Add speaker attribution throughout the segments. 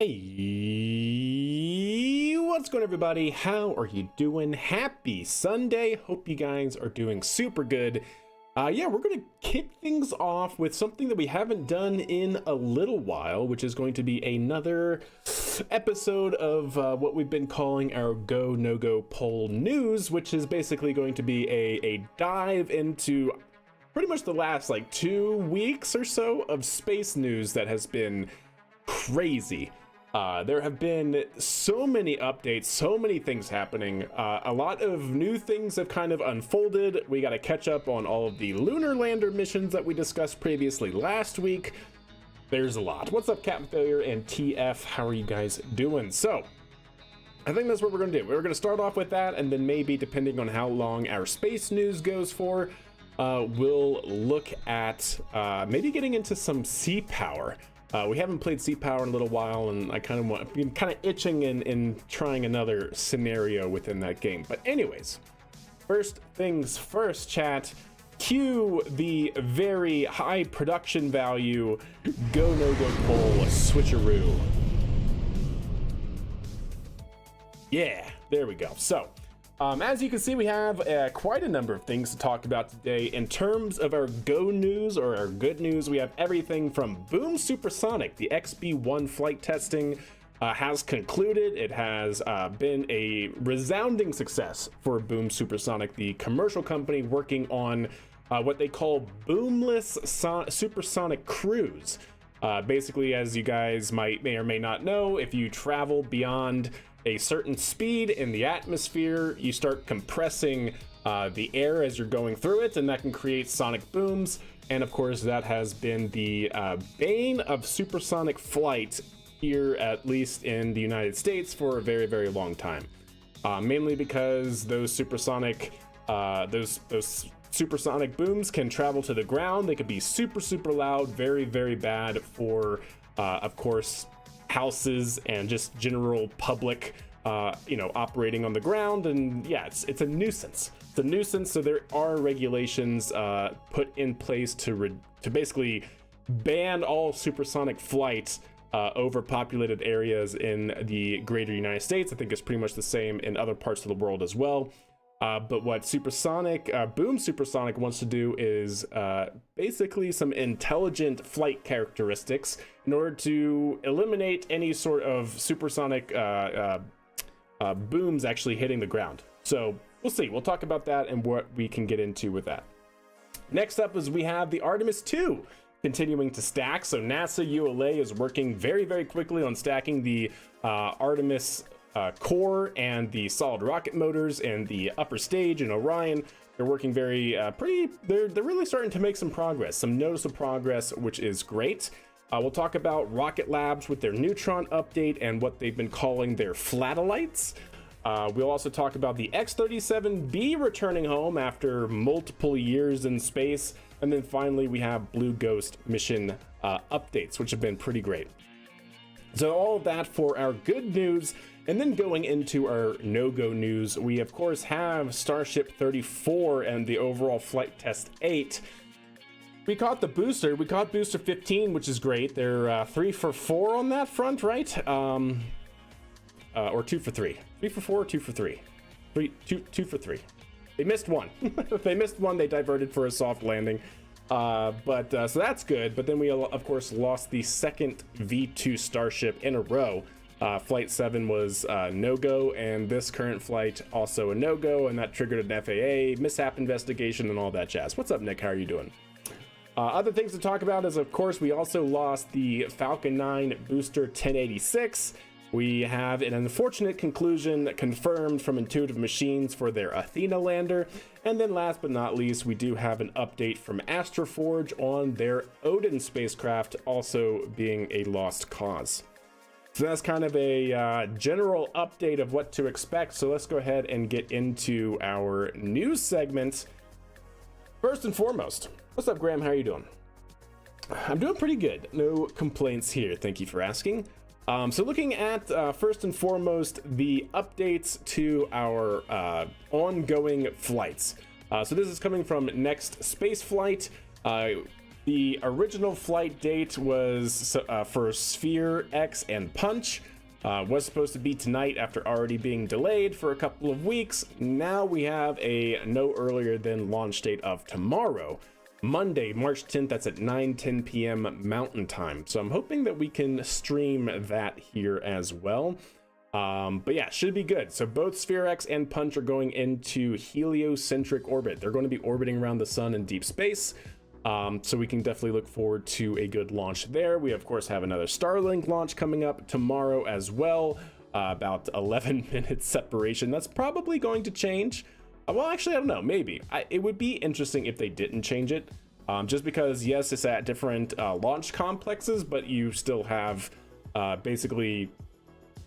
Speaker 1: Hey, what's going on, everybody? How are you doing? Happy Sunday. Hope you guys are doing super good. Yeah, we're going to kick things off with something that we haven't done in a little while, which is going to be another episode of what we've been calling our Go No Go poll news, which is basically going to be a dive into pretty much the last 2 weeks or so of space news that has been crazy. There have been so many updates, so many things happening. A lot of new things have kind of unfolded. We got to catch up on all of the lunar lander missions that we discussed previously last week. There's a lot. What's up, Captain Failure and TF? How are you guys doing? So, I think that's what we're going to do. We're going to start off with that, and then maybe, depending on how long our space news goes for, we'll look at maybe getting into some sea power. We haven't played Sea Power in a little while, and I'm kind of itching in trying another scenario within that game. But anyways, first things first, chat. Cue the very high production value Go No Go poll switcheroo. Yeah, there we go. So, as you can see, we have quite a number of things to talk about today. In terms of our Go news, or our good news, we have everything from Boom Supersonic. The XB-1 flight testing has concluded. It has been a resounding success for Boom Supersonic, the commercial company working on what they call Boomless Supersonic Cruise. Basically, as you guys may or may not know, if you travel beyond a certain speed in the atmosphere, you start compressing the air as you're going through it, and that can create sonic booms. And of course, that has been the bane of supersonic flight here, at least in the United States, for a very, very long time. Mainly because those supersonic booms can travel to the ground. They could be super, super loud, very, very bad for, of course, houses and just general public operating on the ground. And yeah, it's a nuisance. It's a nuisance. So there are regulations put in place to basically ban all supersonic flights over populated areas in the greater United States. I think it's pretty much the same in other parts of the world as well. But what Boom Supersonic wants to do is basically some intelligent flight characteristics in order to eliminate any sort of supersonic booms actually hitting the ground. So we'll see. We'll talk about that and what we can get into with that. Next up is we have the Artemis II continuing to stack. So NASA ULA is working very, very quickly on stacking the Artemis core and the solid rocket motors and the upper stage in Orion. They're working very they're really starting to make some progress, some noticeable progress, which is great. We'll talk about Rocket Labs with their Neutron update and what they've been calling their flatelites. We'll also talk about the X-37B returning home after multiple years in space. And then finally, we have Blue Ghost mission updates, which have been pretty great. So all of that for our good news. And then going into our no-go news, we of course have Starship 34 and the overall flight test 8. We caught the booster. We caught booster 15, which is great. They're 3 for 4 on that front, right? Or 2 for 3. 3 for 4 or 2 for 3? 2 for 3. They missed one. They missed one. They diverted for a soft landing. So that's good. But then we, of course, lost the second V2 Starship in a row. Flight 7 was no-go, and this current flight also a no-go, and that triggered an FAA mishap investigation and all that jazz. What's up, Nick? How are you doing? Other things to talk about is, of course, we also lost the Falcon 9 booster 1086. We have an unfortunate conclusion confirmed from Intuitive Machines for their Athena lander. And then last but not least, we do have an update from Astroforge on their Odin spacecraft also being a lost cause. So that's kind of a general update of what to expect. So let's go ahead and get into our news segment. First and foremost, what's up, Graham? How are you doing? I'm doing pretty good. No complaints here. Thank you for asking. So looking at, first and foremost, the updates to our ongoing flights. So this is coming from Next Spaceflight. The original flight date was for Sphere X and Punch. Was supposed to be tonight after already being delayed for a couple of weeks. Now we have a no earlier than launch date of tomorrow, Monday, March 10th. That's at 9:10 p.m. Mountain Time. So I'm hoping that we can stream that here as well. But yeah, should be good. So both Sphere X and Punch are going into heliocentric orbit. They're going to be orbiting around the sun in deep space. So we can definitely look forward to a good launch there. We of course have another Starlink launch coming up tomorrow as well. About 11 minutes separation. That's probably going to change. Well, actually, I don't know. Maybe. It would be interesting if they didn't change it. Just because, yes, it's at different launch complexes, but you still have basically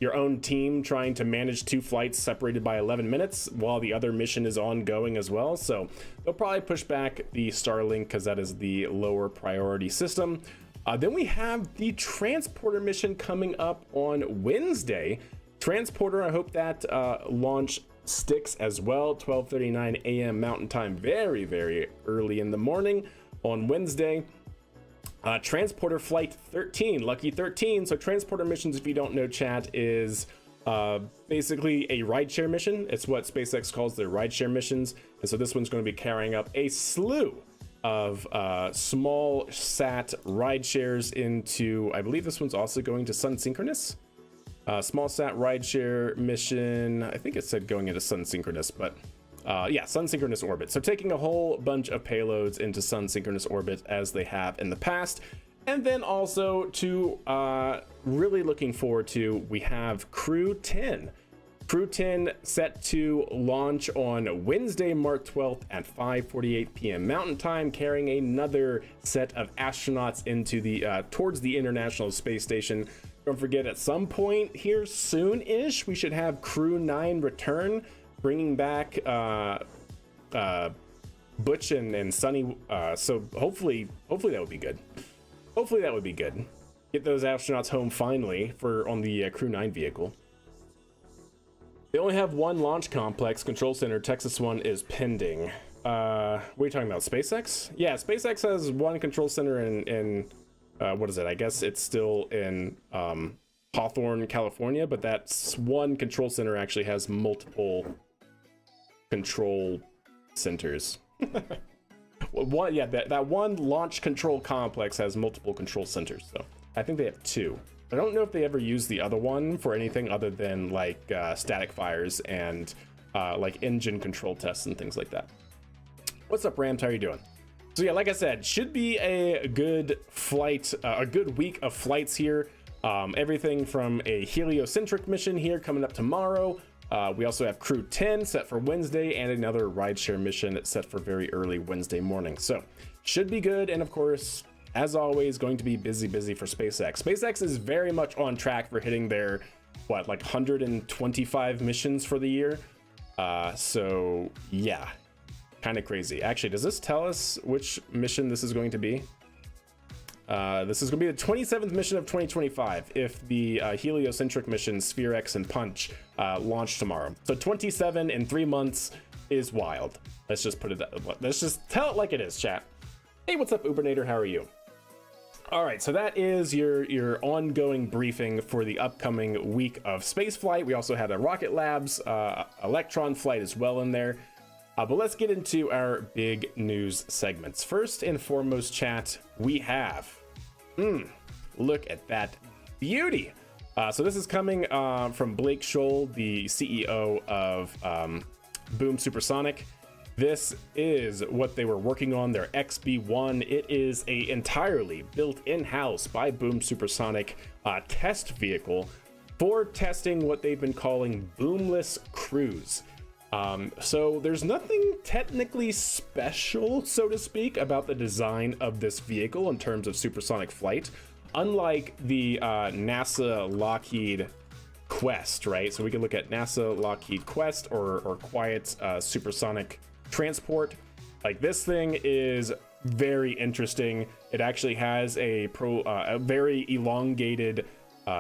Speaker 1: your own team trying to manage 2 flights separated by 11 minutes while the other mission is ongoing as well. So they'll probably push back the Starlink because that is the lower priority system. Then we have the Transporter mission coming up on Wednesday. Transporter, I hope that launch sticks as well. 12:39 a.m. Mountain Time, very, very early in the morning on Wednesday. Transporter Flight 13, Lucky 13. So Transporter missions, if you don't know, chat, is basically a rideshare mission. It's what SpaceX calls their rideshare missions. And so this one's going to be carrying up a slew of small sat rideshares into, I believe this one's also going to sun synchronous. Small sat rideshare mission. I think it said going into sun synchronous, but yeah, sun synchronous orbit. So taking a whole bunch of payloads into sun synchronous orbit as they have in the past. And then also to really looking forward to, we have Crew 10. Crew 10 set to launch on Wednesday, March 12th at 5:48 p.m. Mountain Time, carrying another set of astronauts into the towards the International Space Station. Don't forget, at some point here soon-ish, we should have Crew 9 return, bringing back Butch and Sunny. So hopefully that would be good. Hopefully that would be good. Get those astronauts home finally on the Crew 9 vehicle. They only have one launch complex control center. Texas one is pending. What are you talking about? SpaceX? Yeah, SpaceX has one control center in what is it? I guess it's still in Hawthorne, California, but that's one control center actually has multiple control centers. One, yeah, that one launch control complex has multiple control centers. So I think they have 2. I don't know if they ever use the other one for anything other than like static fires and like engine control tests and things like that. What's up, Rams? How are you doing? So yeah, like I said, should be a good flight, a good week of flights here. Everything from a heliocentric mission here coming up tomorrow. We also have Crew 10 set for Wednesday and another rideshare mission set for very early Wednesday morning. So should be good. And of course, as always, going to be busy for SpaceX. SpaceX is very much on track for hitting their, what, like 125 missions for the year. So yeah, kind of crazy. Actually, does this tell us which mission this is going to be? This is going to be the 27th mission of 2025 if the heliocentric mission Sphere X and Punch launch tomorrow. So 27 in 3 months is wild. Let's just put it that. Let's just tell it like it is, chat. Hey, what's up, Ubernator? How are you? All right, so that is your ongoing briefing for the upcoming week of Spaceflight. We also had a Rocket Labs Electron flight as well in there. But let's get into our big news segments. First and foremost, chat, we have, look at that beauty. So this is coming from Blake Scholl, the CEO of Boom Supersonic. This is what they were working on, their XB1. It is a entirely built in-house by Boom Supersonic test vehicle for testing what they've been calling Boomless crews. So there's nothing technically special, so to speak, about the design of this vehicle in terms of supersonic flight, unlike the NASA Lockheed Quest, right? So we can look at NASA Lockheed Quest or Quiet's supersonic transport. Like, this thing is very interesting. It actually has a very elongated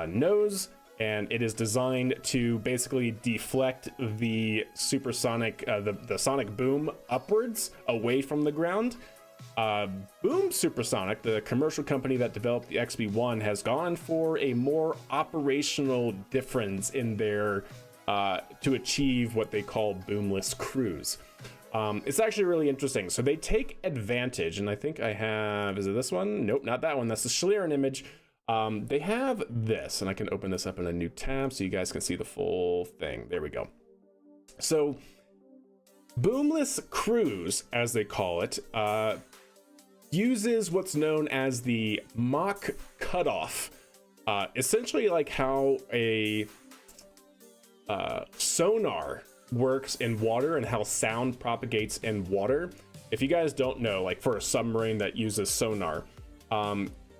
Speaker 1: nose, and it is designed to basically deflect the supersonic, the sonic boom upwards away from the ground. Boom Supersonic, the commercial company that developed the XB1, has gone for a more operational difference in their to achieve what they call Boomless cruise. It's actually really interesting. So they take advantage, and I think I have, is it this one? Nope, not that one. That's the Schlieren image. They have this, and I can open this up in a new tab so you guys can see the full thing. There we go. So Boomless cruise, as they call it, uses what's known as the Mach cutoff. Essentially like how a sonar works in water and how sound propagates in water. If you guys don't know, like for a submarine that uses sonar,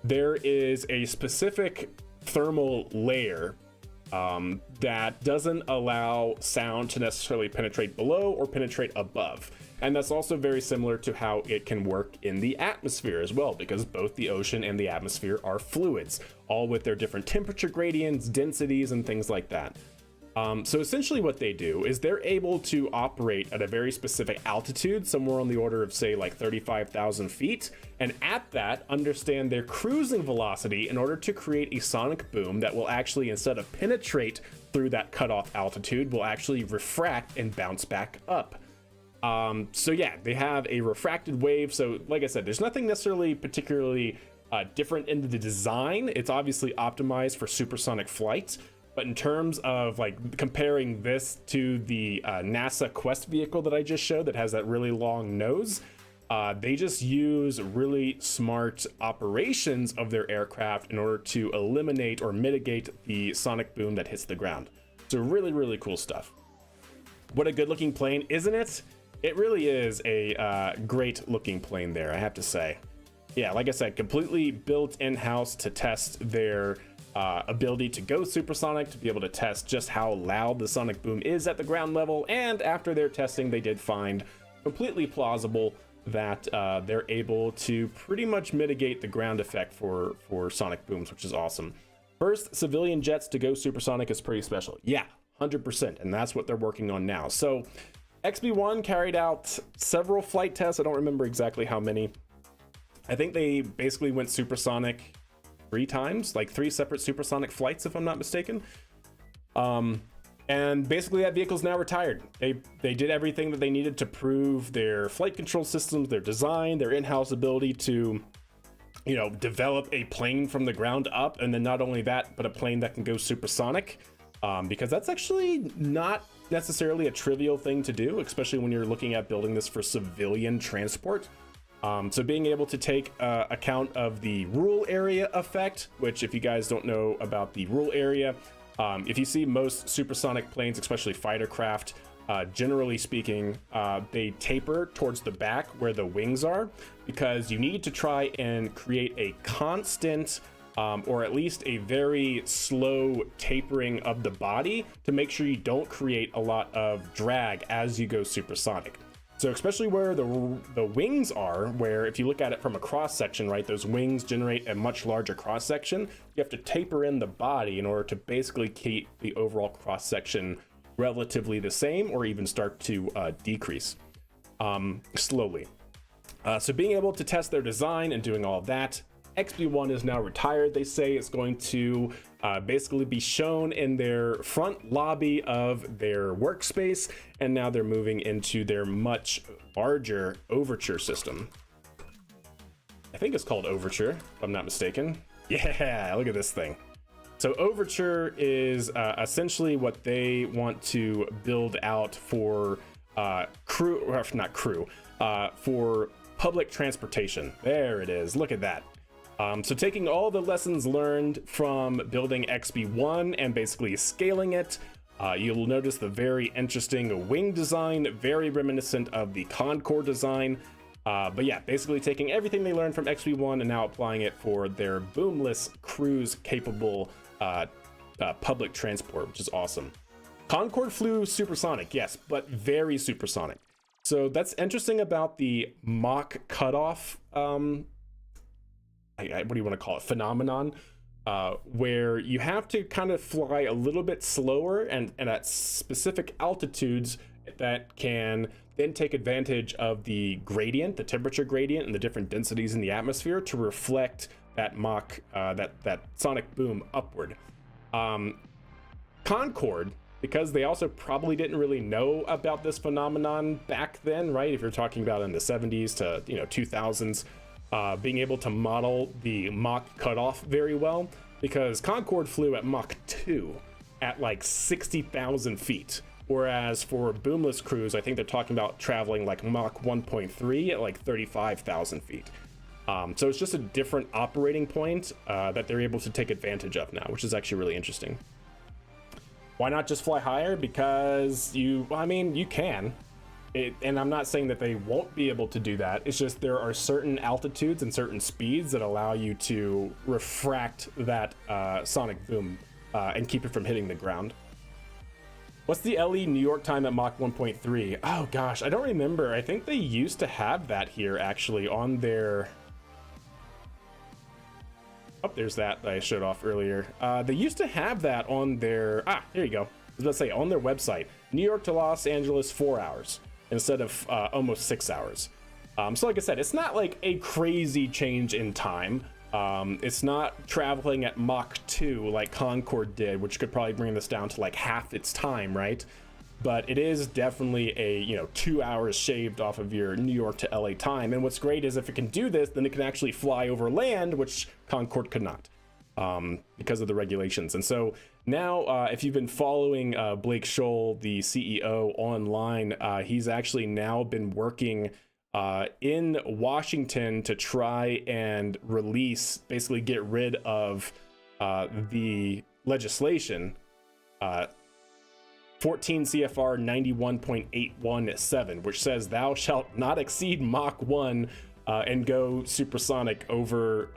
Speaker 1: there is a specific thermal layer that doesn't allow sound to necessarily penetrate below or penetrate above. And that's also very similar to how it can work in the atmosphere as well, because both the ocean and the atmosphere are fluids, all with their different temperature gradients, densities, and things like that. So essentially what they do is they're able to operate at a very specific altitude, somewhere on the order of, say, like 35,000 feet, and at that, understand their cruising velocity in order to create a sonic boom that will actually, instead of penetrate through that cutoff altitude, will actually refract and bounce back up. So yeah, they have a refracted wave. So like I said, there's nothing necessarily particularly different in the design. It's obviously optimized for supersonic flight. But in terms of like comparing this to the NASA Quest vehicle that I just showed that has that really long nose, they just use really smart operations of their aircraft in order to eliminate or mitigate the sonic boom that hits the ground. So really, really cool stuff. What a good looking plane, isn't it? It really is a great looking plane there, I have to say. Yeah, like I said, completely built in-house to test their ability to go supersonic, to be able to test just how loud the sonic boom is at the ground level. And after their testing, they did find completely plausible that they're able to pretty much mitigate the ground effect for sonic booms, which is awesome. First civilian jets to go supersonic is pretty special. Yeah, 100%. And that's what they're working on now. So XB1 carried out several flight tests. I don't remember exactly how many. I think they basically went supersonic 3 times, like 3 separate supersonic flights, if I'm not mistaken. And basically that vehicle's now retired. They did everything that they needed to prove their flight control systems, their design, their in-house ability to, you know, develop a plane from the ground up. And then not only that, but a plane that can go supersonic, because that's actually not necessarily a trivial thing to do, especially when you're looking at building this for civilian transport. So being able to take account of the rule area effect, which if you guys don't know about the rule area, if you see most supersonic planes, especially fighter craft, generally speaking, they taper towards the back where the wings are, because you need to try and create a constant or at least a very slow tapering of the body to make sure you don't create a lot of drag as you go supersonic. So especially where the wings are, where if you look at it from a cross section, right, those wings generate a much larger cross section. You have to taper in the body in order to basically keep the overall cross section relatively the same, or even start to decrease slowly. So being able to test their design and doing all of that, XB1 is now retired. They say it's going to basically be shown in their front lobby of their workspace, and now they're moving into their much larger Overture system. I think it's called Overture, if I'm not mistaken. Yeah, look at this thing. So Overture is essentially what they want to build out for for public transportation. There it is, look at that. So taking all the lessons learned from building XB1 and basically scaling it, you'll notice the very interesting wing design, very reminiscent of the Concorde design. But yeah, basically taking everything they learned from XB1 and now applying it for their Boomless cruise capable public transport, which is awesome. Concorde flew supersonic, yes, but very supersonic. So that's interesting about the Mach cutoff, what do you want to call it, phenomenon, where you have to kind of fly a little bit slower and at specific altitudes that can then take advantage of the gradient, the temperature gradient, and the different densities in the atmosphere to reflect that that sonic boom upward. Concorde, because they also probably didn't really know about this phenomenon back then, right? If you're talking about in the 70s to 2000s, being able to model the Mach cutoff very well, because Concorde flew at Mach 2 at like 60,000 feet. Whereas for Boomless crews, I think they're talking about traveling like Mach 1.3 at like 35,000 feet. So it's just a different operating point that they're able to take advantage of now, which is actually really interesting. Why not just fly higher? Because you can. And I'm not saying that they won't be able to do that. It's just there are certain altitudes and certain speeds that allow you to refract that sonic boom and keep it from hitting the ground. What's the LE New York time at Mach 1.3? Oh gosh, I don't remember. I think they used to have that here actually on their... Oh, there's that I showed off earlier. They used to have that on their... here you go. I was about to say, on their website. New York to Los Angeles, 4 hours instead of almost 6 hours. So like I said, it's not like a crazy change in time. It's not traveling at Mach 2 like Concorde did, which could probably bring this down to like half its time, right? But it is definitely a 2 hours shaved off of your New York to LA time. And what's great is if it can do this, then it can actually fly over land, which Concorde could not, because of the regulations. And so now, if you've been following Blake Scholl, the CEO, online, he's actually now been working in Washington to try and basically get rid of the legislation, 14 CFR 91.817, which says thou shalt not exceed Mach 1 and go supersonic over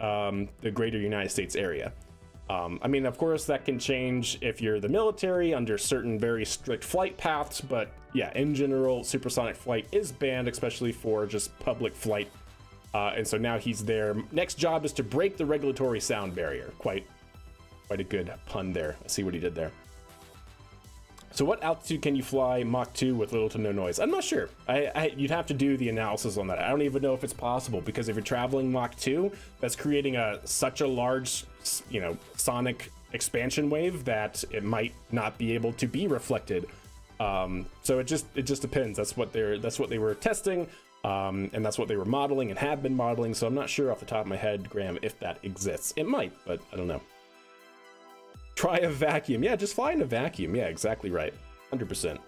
Speaker 1: the greater United States area. I mean, of course, that can change if you're the military under certain very strict flight paths, but yeah, in general, supersonic flight is banned, especially for just public flight. And so now he's there. Next job is to break the regulatory sound barrier. Quite a good pun there. Let's see what he did there. So what altitude can you fly Mach 2 with little to no noise? I'm not sure. You'd have to do the analysis on that. I don't even know if it's possible, because if you're traveling Mach 2, that's creating such a large, sonic expansion wave that it might not be able to be reflected. So it just depends. That's what they were testing, and that's what they were modeling and have been modeling. So I'm not sure off the top of my head, Graham, if that exists. It might, but I don't know. Try a vacuum. Yeah, just fly in a vacuum. Yeah, exactly right. 100%.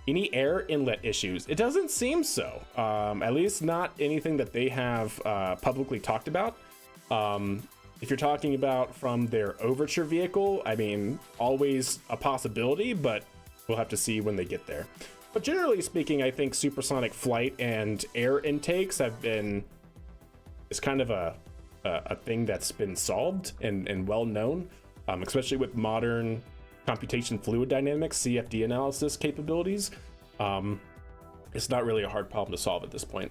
Speaker 1: Any air inlet issues? It doesn't seem so. At least not anything that they have publicly talked about. If you're talking about from their Overture vehicle, I mean, always a possibility, but we'll have to see when they get there. But generally speaking, I think supersonic flight and air intakes is kind of a thing that's been solved and well known. Especially with modern computation fluid dynamics, CFD analysis capabilities. It's not really a hard problem to solve at this point.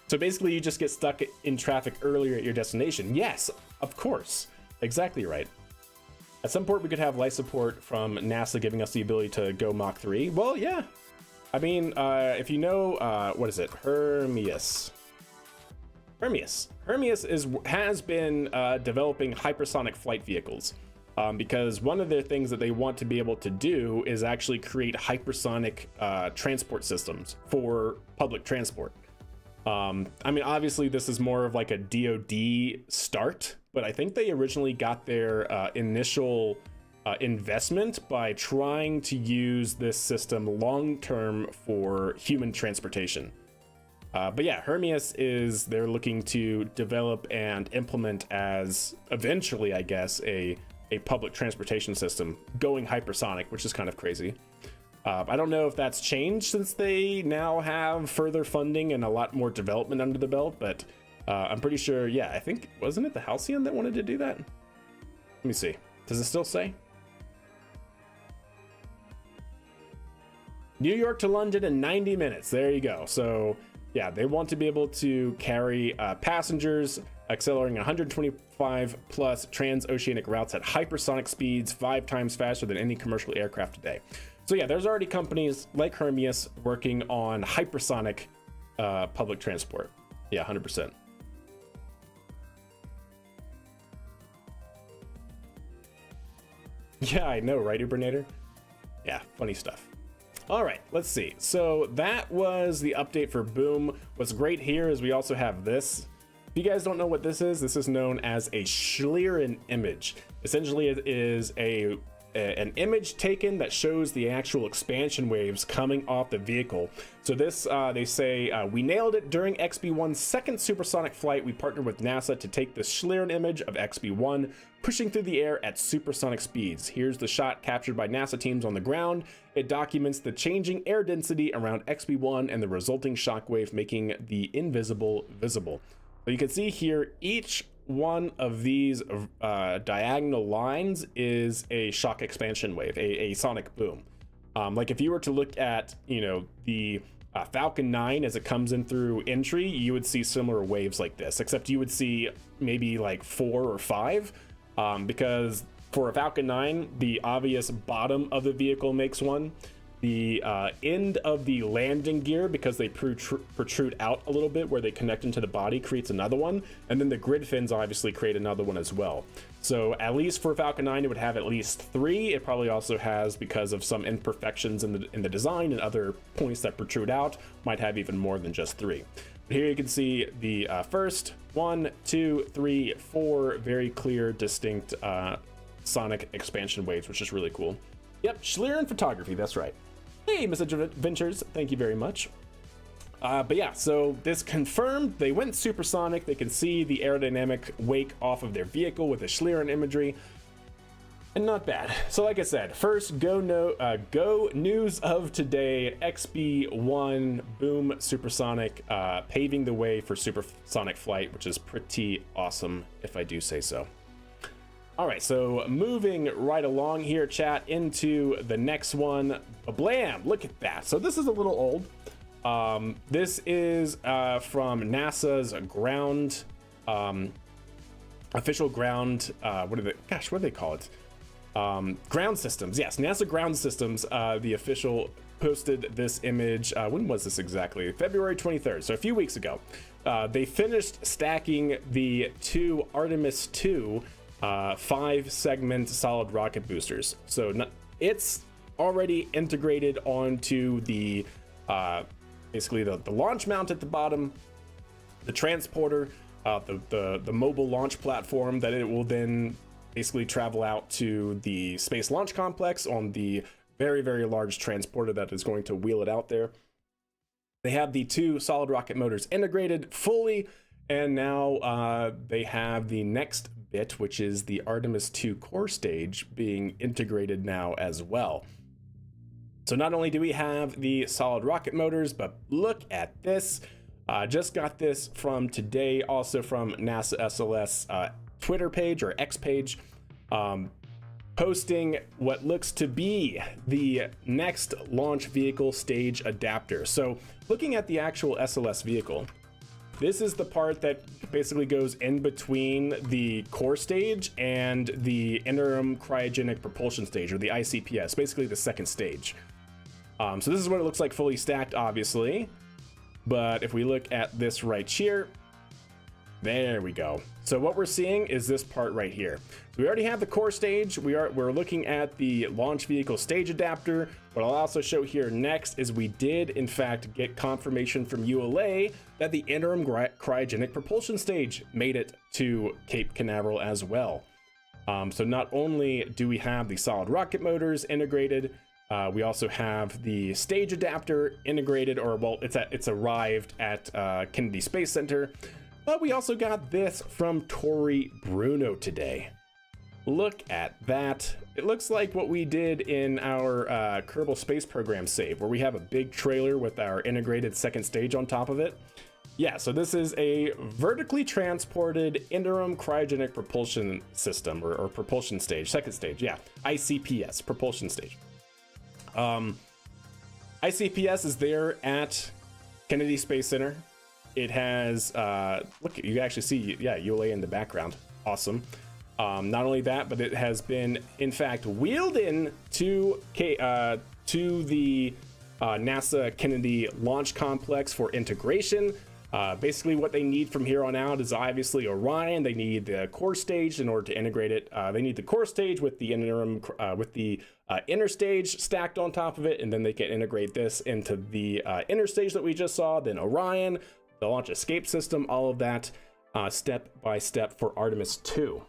Speaker 1: So basically you just get stuck in traffic earlier at your destination. Yes, of course. Exactly right. At some point we could have life support from NASA giving us the ability to go Mach 3. Well, yeah. I mean, if you know, what is it? Hermes has been developing hypersonic flight vehicles, because one of the things that they want to be able to do is actually create hypersonic transport systems for public transport. I mean, obviously this is more of like a DoD start, but I think they originally got their initial investment by trying to use this system long-term for human transportation. But yeah, Hermes they're looking to develop and implement as eventually, I guess, a public transportation system going hypersonic, which is kind of crazy. I don't know if that's changed since they now have further funding and a lot more development under the belt, but I'm pretty sure, yeah, I think, wasn't it the Halcyon that wanted to do that? Let me see. Does it still say? New York to London in 90 minutes. There you go. So yeah, they want to be able to carry passengers, accelerating 125 plus transoceanic routes at hypersonic speeds 5 times faster than any commercial aircraft today. So yeah, there's already companies like Hermes working on hypersonic public transport. Yeah, 100%. Yeah, I know, right, Ubernator? Yeah, funny stuff. All right, let's see. So that was the update for Boom. What's great here is we also have this. If you guys don't know what this is known as a Schlieren image. Essentially, it is an image taken that shows the actual expansion waves coming off the vehicle. So this, they say, we nailed it during XB1's second supersonic flight. We partnered with NASA to take the Schlieren image of XB1 pushing through the air at supersonic speeds. Here's the shot captured by NASA teams on the ground. It documents the changing air density around XB1 and the resulting shockwave, making the invisible visible. So you can see here, each one of these diagonal lines is a shock expansion wave, a sonic boom. Like if you were to look at, you know, the Falcon 9 as it comes in through entry, you would see similar waves like this, except you would see maybe like 4 or 5, because for a Falcon 9, the obvious bottom of the vehicle makes one. The end of the landing gear, because they protrude out a little bit where they connect into the body, creates another one, and then the grid fins obviously create another one as well. So at least for Falcon 9, it would have at least 3. It probably also has, because of some imperfections in the design and other points that protrude out, might have even more than just 3. But here you can see the first 1, 2, 3, 4 very clear, distinct sonic expansion waves, which is really cool. Yep, Schlieren photography, that's right. Hey, Misadventures, thank you very much. But yeah, so this confirmed they went supersonic. They can see the aerodynamic wake off of their vehicle with the Schlieren imagery, and not bad. So like I said, first go news of today: XB1 Boom supersonic, paving the way for supersonic flight, which is pretty awesome, if I do say so. All right, so moving right along here, chat, into the next one. Blam! Look at that. So this is a little old. This is from NASA's ground, official ground. What do they call it? Ground systems. Yes, NASA ground systems. The official posted this image. When was this exactly? February 23rd. So a few weeks ago. They finished stacking the 2 Artemis II 5-segment solid rocket boosters. So it's already integrated onto the basically the launch mount at the bottom, the transporter, the mobile launch platform that it will then basically travel out to the Space Launch Complex on the very, very large transporter that is going to wheel it out there. They have the 2 solid rocket motors integrated fully, and now they have the next bit, which is the Artemis II core stage, being integrated now as well. So not only do we have the solid rocket motors, but look at this. Just got this from today, also from NASA SLS Twitter page, or X page, posting what looks to be the next launch vehicle stage adapter. So looking at the actual SLS vehicle, this is the part that basically goes in between the core stage and the interim cryogenic propulsion stage, or the ICPS, basically the second stage. So this is what it looks like fully stacked, obviously. But if we look at this right here, there we go. So what we're seeing is this part right here. So we already have the core stage. We're looking at the launch vehicle stage adapter. What I'll also show here next is we did in fact get confirmation from ULA that the interim cryogenic propulsion stage made it to Cape Canaveral as well. So not only do we have the solid rocket motors integrated, we also have the stage adapter integrated, or well, it's arrived at Kennedy Space Center. But we also got this from Tori Bruno today. Look at that. It looks like what we did in our Kerbal Space Program save, where we have a big trailer with our integrated second stage on top of it. Yeah, so this is a vertically transported interim cryogenic propulsion system, or propulsion stage, second stage, yeah, ICPS, propulsion stage. ICPS is there at Kennedy Space Center. It has, look, you can actually see, yeah, ULA in the background. Awesome. Not only that, but it has been, in fact, wheeled in to to the NASA Kennedy Launch Complex for integration. Basically what they need from here on out is obviously Orion. They need the core stage in order to integrate it. They need the core stage with the inner stage stacked on top of it, and then they can integrate this into the inner stage that we just saw, then Orion, the launch escape system, all of that step by step for Artemis II.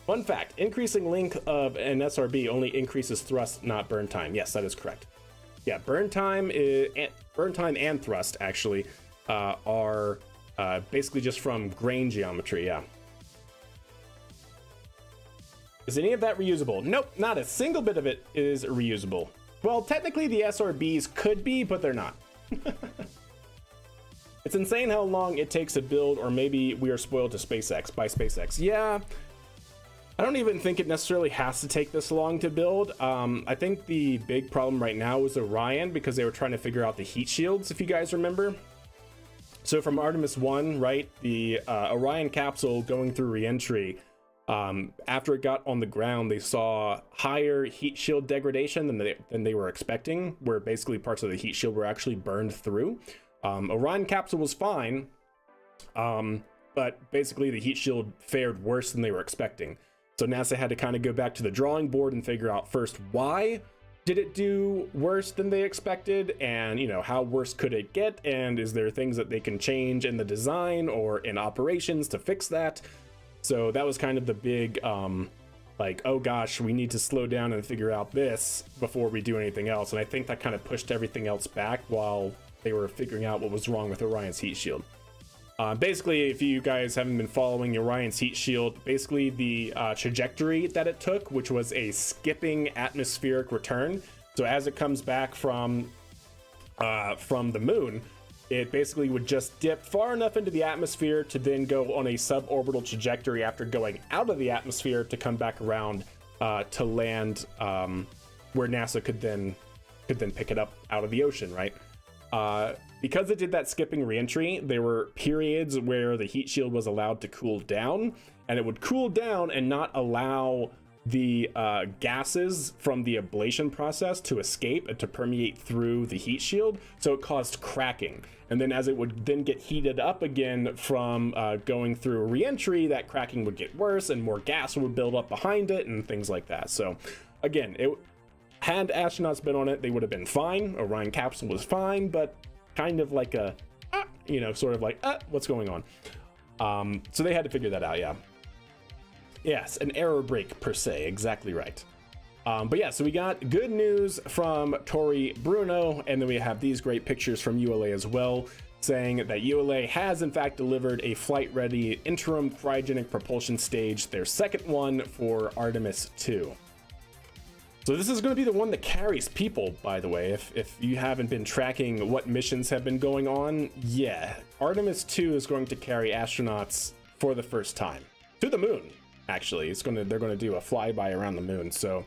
Speaker 1: Fun fact, increasing length of an SRB only increases thrust, not burn time. Yes, that is correct. Yeah, burn time and thrust actually are basically just from grain geometry, yeah. Is any of that reusable? Nope, not a single bit of it is reusable. Well, technically the SRBs could be, but they're not. It's insane how long it takes to build, or maybe we are spoiled to SpaceX by SpaceX. Yeah, I don't even think it necessarily has to take this long to build. I think the big problem right now is Orion, because they were trying to figure out the heat shields, if you guys remember. So from Artemis 1, right, the Orion capsule going through reentry, after it got on the ground, they saw higher heat shield degradation than they were expecting, where basically parts of the heat shield were actually burned through. Orion capsule was fine, but basically the heat shield fared worse than they were expecting. So NASA had to kind of go back to the drawing board and figure out first, why did it do worse than they expected? And, you know, how worse could it get? And is there things that they can change in the design or in operations to fix that? So that was kind of the big, like, oh gosh, we need to slow down and figure out this before we do anything else. And I think that kind of pushed everything else back while they were figuring out what was wrong with Orion's heat shield. Basically, if you guys haven't been following Orion's heat shield, basically the trajectory that it took, which was a skipping atmospheric return. So as it comes back from the moon, it basically would just dip far enough into the atmosphere to then go on a suborbital trajectory after going out of the atmosphere to come back around to land where NASA could then pick it up out of the ocean, right? Because it did that skipping reentry, there were periods where the heat shield was allowed to cool down, and it would cool down and not allow the gases from the ablation process to escape and to permeate through the heat shield, so it caused cracking. And then as it would then get heated up again from going through reentry, that cracking would get worse and more gas would build up behind it and things like that. So again, had astronauts been on it, they would have been fine. Orion capsule was fine, but kind of like a, sort of like, what's going on? So they had to figure that out, yeah. Yes, an error break per se, exactly right. But yeah, so we got good news from Tori Bruno, and then we have these great pictures from ULA as well, saying that ULA has in fact delivered a flight-ready interim cryogenic propulsion stage, their second one for Artemis II. So this is going to be the one that carries people, by the way. If you haven't been tracking what missions have been going on, yeah, Artemis II is going to carry astronauts for the first time to the moon. Actually, they're going to do a flyby around the moon. So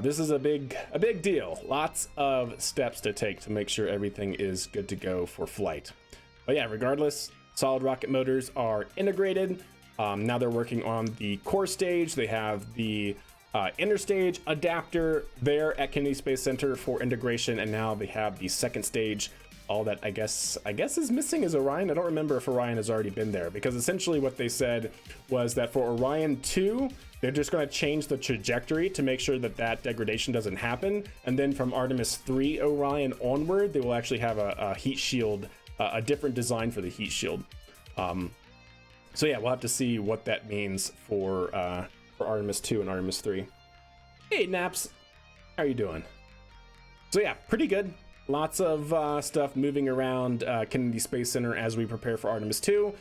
Speaker 1: this is a big deal. Lots of steps to take to make sure everything is good to go for flight. But yeah, regardless, solid rocket motors are integrated. Now they're working on the core stage. They have the interstage adapter there at Kennedy Space Center for integration, and now they have the second stage. All that I guess is missing is Orion. I don't remember if Orion has already been there, because essentially what they said was that for Orion 2, they're just going to change the trajectory to make sure that degradation doesn't happen, and then from Artemis 3 Orion onward, they will actually have a heat shield, a different design for the heat shield. So yeah, we'll have to see what that means for Artemis 2 and Artemis 3. Hey Naps, how are you doing? So yeah, pretty good. Lots of stuff moving around Kennedy Space Center as we prepare for Artemis 2.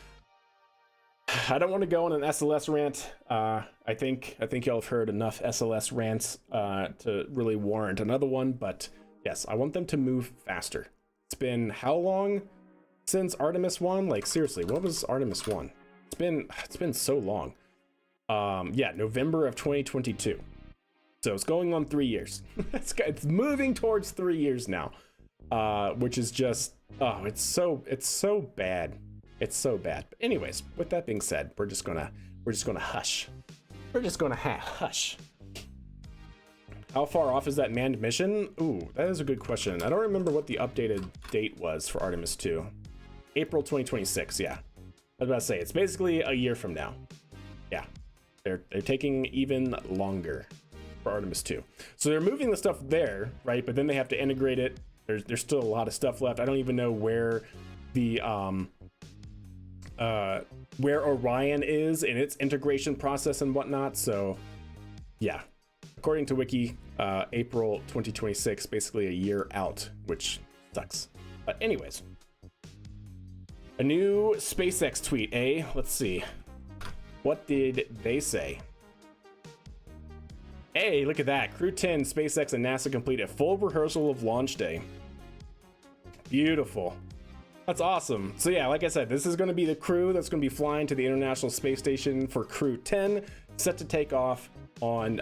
Speaker 1: I don't want to go on an SLS rant. I think y'all have heard enough SLS rants to really warrant another one, but yes, I want them to move faster. It's been how long since Artemis 1? Like seriously, what was Artemis 1? It's been so long. Yeah, November of 2022. So it's going on 3 years. It's moving towards 3 years now, which is just, it's so bad. It's so bad. But anyways, with that being said, we're just gonna hush. We're just gonna hush. How far off is that manned mission? Ooh, that is a good question. I don't remember what the updated date was for Artemis II. April 2026, yeah. I was about to say, it's basically a year from now. Yeah, they're taking even longer for Artemis II. So they're moving the stuff there, right? But then they have to integrate it. There's still a lot of stuff left. I don't even know where the where Orion is in its integration process and whatnot. So yeah, according to Wiki, April 2026, basically a year out, which sucks. But anyways, a new SpaceX tweet, eh? Let's see. What did they say? Hey, look at that. Crew 10, SpaceX and NASA complete a full rehearsal of launch day. Beautiful. That's awesome. So yeah, like I said, this is going to be the crew that's going to be flying to the International Space Station for Crew 10, set to take off on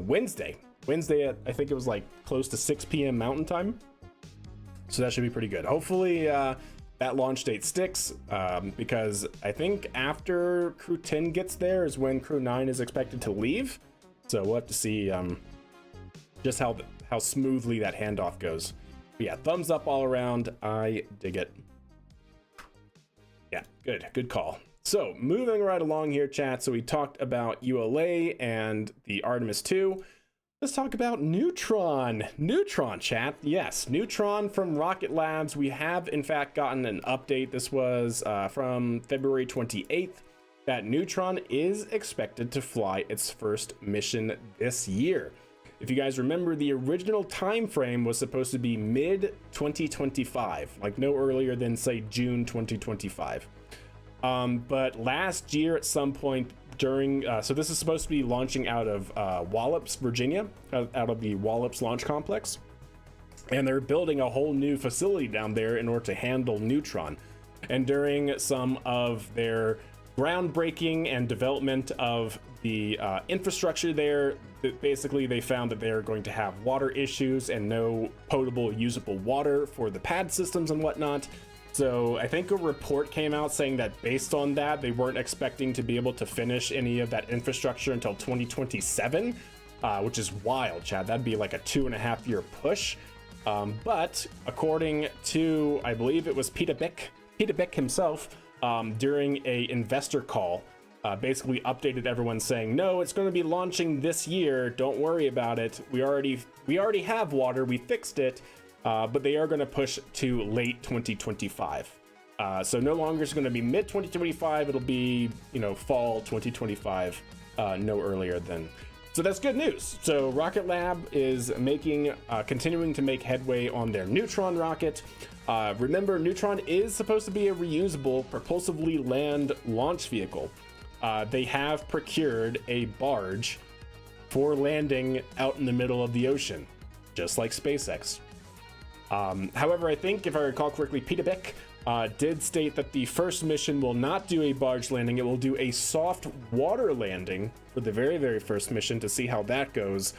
Speaker 1: Wednesday. Wednesday at, I think it was like close to 6 p.m. Mountain Time. So that should be pretty good. Hopefully that launch date sticks, because I think after Crew 10 gets there is when Crew 9 is expected to leave. So we'll have to see just how smoothly that handoff goes. But yeah, thumbs up all around. I dig it. Yeah, good call. So moving right along here, chat. So we talked about ULA and the Artemis II. Let's talk about Neutron. Neutron, chat. Yes, Neutron from Rocket Labs. We have in fact gotten an update. This was from February 28th. That Neutron is expected to fly its first mission this year. If you guys remember, the original time frame was supposed to be mid 2025, like no earlier than say June 2025. But last year at some point during, so this is supposed to be launching out of Wallops, Virginia, out of the Wallops Launch Complex. And they're building a whole new facility down there in order to handle Neutron. And during some of their groundbreaking and development of the infrastructure there, basically they found that they're going to have water issues and no potable usable water for the pad systems and whatnot. So I think a report came out saying that based on that, they weren't expecting to be able to finish any of that infrastructure until 2027, which is wild, Chad. That'd be like a 2.5-year push. But according to, I believe it was Peter Beck himself, during a investor call, basically updated everyone saying, no, it's going to be launching this year. Don't worry about it. We already have water. We fixed it. But they are going to push to late 2025. So no longer is going to be mid 2025. It'll be, fall 2025, no earlier than. So that's good news. So Rocket Lab is continuing to make headway on their Neutron rocket. Remember, Neutron is supposed to be a reusable, propulsively land launch vehicle. They have procured a barge for landing out in the middle of the ocean, just like SpaceX. However, I think if I recall correctly, Peter Beck did state that the first mission will not do a barge landing. It will do a soft water landing for the very, very first mission to see how that goes.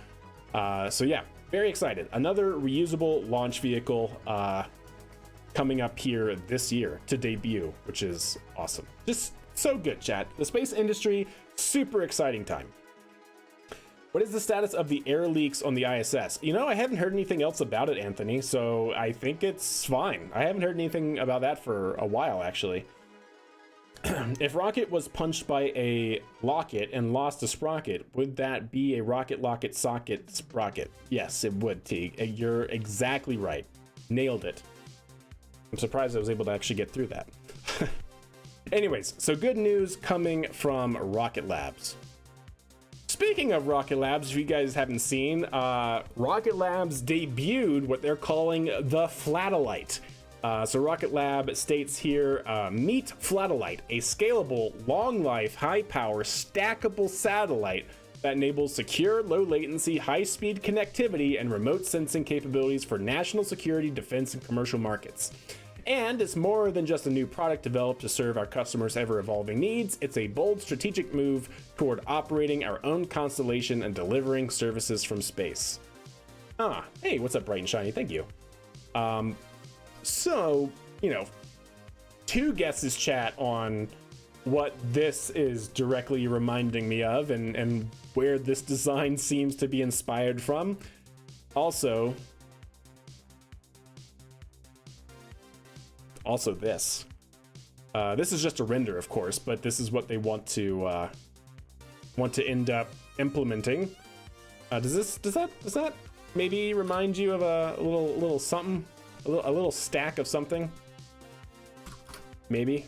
Speaker 1: So yeah, very excited. Another reusable launch vehicle coming up here this year to debut, which is awesome. Just so good, chat. The space industry, super exciting time. What is the status of the air leaks on the ISS? I haven't heard anything else about it, Anthony, so I think it's fine. I haven't heard anything about that for a while, actually. If Rocket was punched by a locket and lost a sprocket, would that be a rocket locket socket sprocket? Yes, it would, Teague. You're exactly right. Nailed it. I'm surprised I was able to actually get through that. Anyways, so good news coming from Rocket Labs. Speaking of Rocket Labs, if you guys haven't seen, Rocket Labs debuted what they're calling the Flatellite. So Rocket Lab states here, meet Flatellite, a scalable, long-life, high-power, stackable satellite that enables secure, low-latency, high-speed connectivity and remote sensing capabilities for national security, defense, and commercial markets. And it's more than just a new product developed to serve our customers' ever-evolving needs. It's a bold strategic move toward operating our own constellation and delivering services from space. Hey, what's up, bright and shiny? Thank you. So, two guesses, chat, on what this is directly reminding me of and where this design seems to be inspired from. Also this. This is just a render, of course, but this is what they want to end up implementing. Does that maybe remind you of a little something, a little stack of something? Maybe.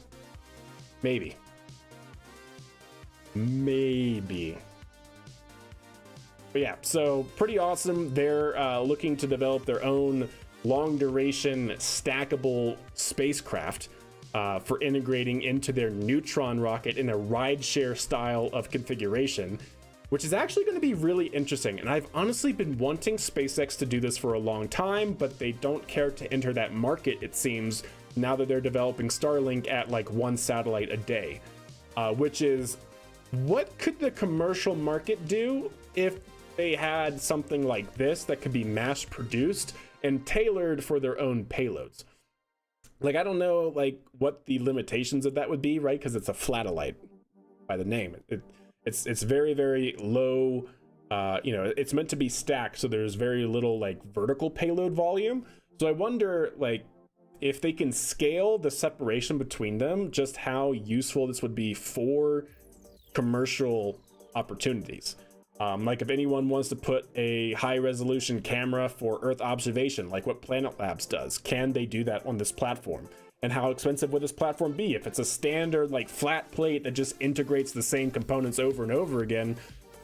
Speaker 1: But yeah, so pretty awesome. They're looking to develop their own long duration stackable spacecraft for integrating into their Neutron rocket in a rideshare style of configuration, which is actually going to be really interesting. And I've honestly been wanting SpaceX to do this for a long time, but they don't care to enter that market, it seems, now that they're developing Starlink at like 1 satellite a day, which is, what could the commercial market do if they had something like this that could be mass produced and tailored for their own payloads? Like, I don't know like what the limitations of that would be, right? Because it's a flatellite by the name. It's very, very low. It's meant to be stacked, so there's very little like vertical payload volume. So I wonder like if they can scale the separation between them, just how useful this would be for commercial opportunities. Like if anyone wants to put a high resolution camera for Earth observation, like what Planet Labs does, can they do that on this platform? And how expensive would this platform be? If it's a standard like flat plate that just integrates the same components over and over again,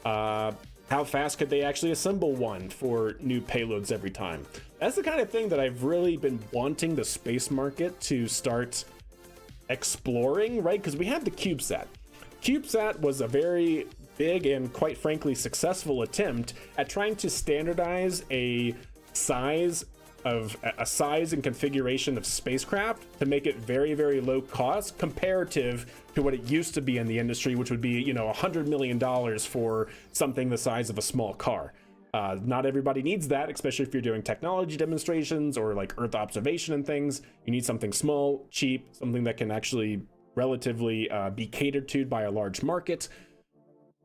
Speaker 1: how fast could they actually assemble one for new payloads every time? That's the kind of thing that I've really been wanting the space market to start exploring, right? Because we have the CubeSat. CubeSat was a very big and quite frankly successful attempt at trying to standardize a size and configuration of spacecraft to make it very, very low cost comparative to what it used to be in the industry, which would be, $100 million for something the size of a small car. Not everybody needs that, especially if you're doing technology demonstrations or like Earth observation and things. You need something small, cheap, something that can actually relatively be catered to by a large market.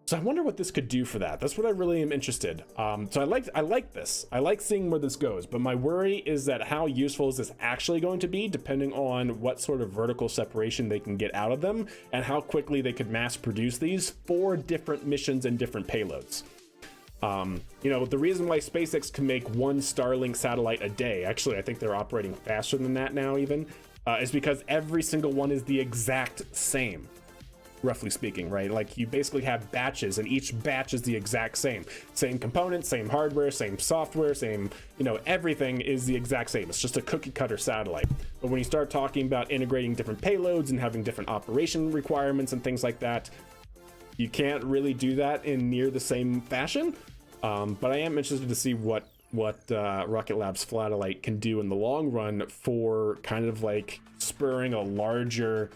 Speaker 1: So I wonder what this could do for that. That's what I really am interested. So I like this. I like seeing where this goes, but my worry is that how useful is this actually going to be, depending on what sort of vertical separation they can get out of them and how quickly they could mass produce these for different missions and different payloads. The reason why SpaceX can make 1 Starlink satellite a day, actually I think they're operating faster than that now even, is because every single one is the exact same. Roughly speaking, right? Like you basically have batches and each batch is the exact same components, same hardware, same software, same, everything is the exact same. It's just a cookie cutter satellite. But when you start talking about integrating different payloads and having different operation requirements and things like that, you can't really do that in near the same fashion. But I am interested to see what Rocket Lab's Flatellite can do in the long run for kind of like spurring a larger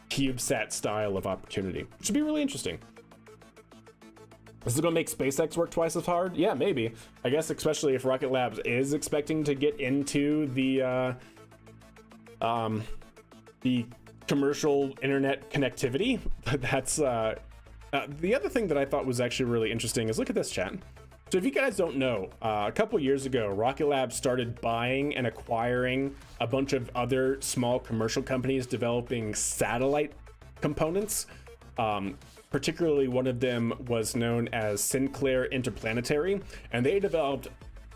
Speaker 1: CubeSat style of opportunity, which would be really interesting. Is it going to make SpaceX work twice as hard? Yeah, maybe. I guess especially if Rocket Labs is expecting to get into the commercial internet connectivity. That's the other thing that I thought was actually really interesting is look at this, chat. So if you guys don't know, a couple years ago, Rocket Lab started buying and acquiring a bunch of other small commercial companies developing satellite components. Particularly one of them was known as Sinclair Interplanetary, and they developed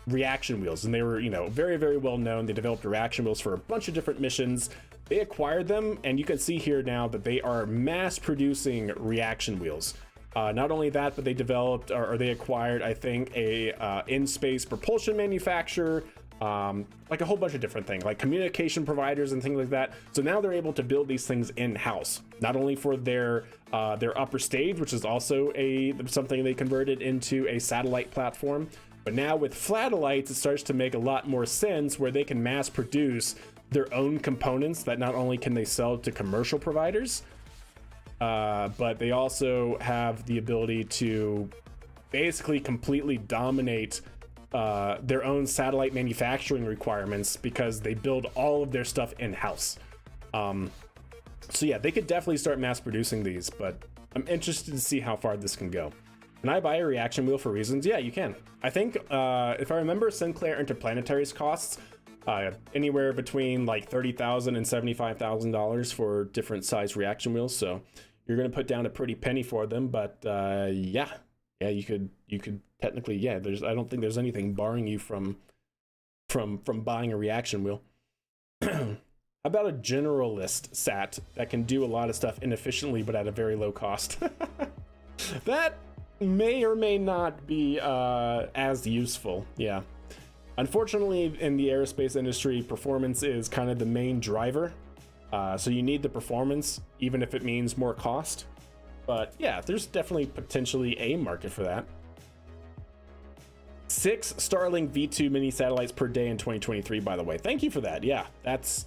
Speaker 1: reaction wheels, and they were, very, very well known. They developed reaction wheels for a bunch of different missions. They acquired them, and you can see here now that they are mass producing reaction wheels. Not only that, but they developed or they acquired, I think, a in-space propulsion manufacturer, like a whole bunch of different things, like communication providers and things like that. So now they're able to build these things in-house, not only for their upper stage, which is also something they converted into a satellite platform, but now with Flatelites, it starts to make a lot more sense where they can mass produce their own components that not only can they sell to commercial providers, but they also have the ability to basically completely dominate their own satellite manufacturing requirements because they build all of their stuff in-house. So yeah, they could definitely start mass producing these, but I'm interested to see how far this can go. Can I buy a reaction wheel for reasons? Yeah, you can. I think, if I remember, Sinclair Interplanetary's costs anywhere between like $30,000 and $75,000 for different size reaction wheels. So you're gonna put down a pretty penny for them. But yeah, you could technically, yeah. I don't think there's anything barring you from buying a reaction wheel. How about a generalist sat that can do a lot of stuff inefficiently but at a very low cost? That may or may not be as useful. Yeah. Unfortunately, in the aerospace industry, performance is kind of the main driver. So you need the performance, even if it means more cost. But yeah, there's definitely potentially a market for that. 6 Starlink V2 mini satellites per day in 2023, by the way. Thank you for that. Yeah, that's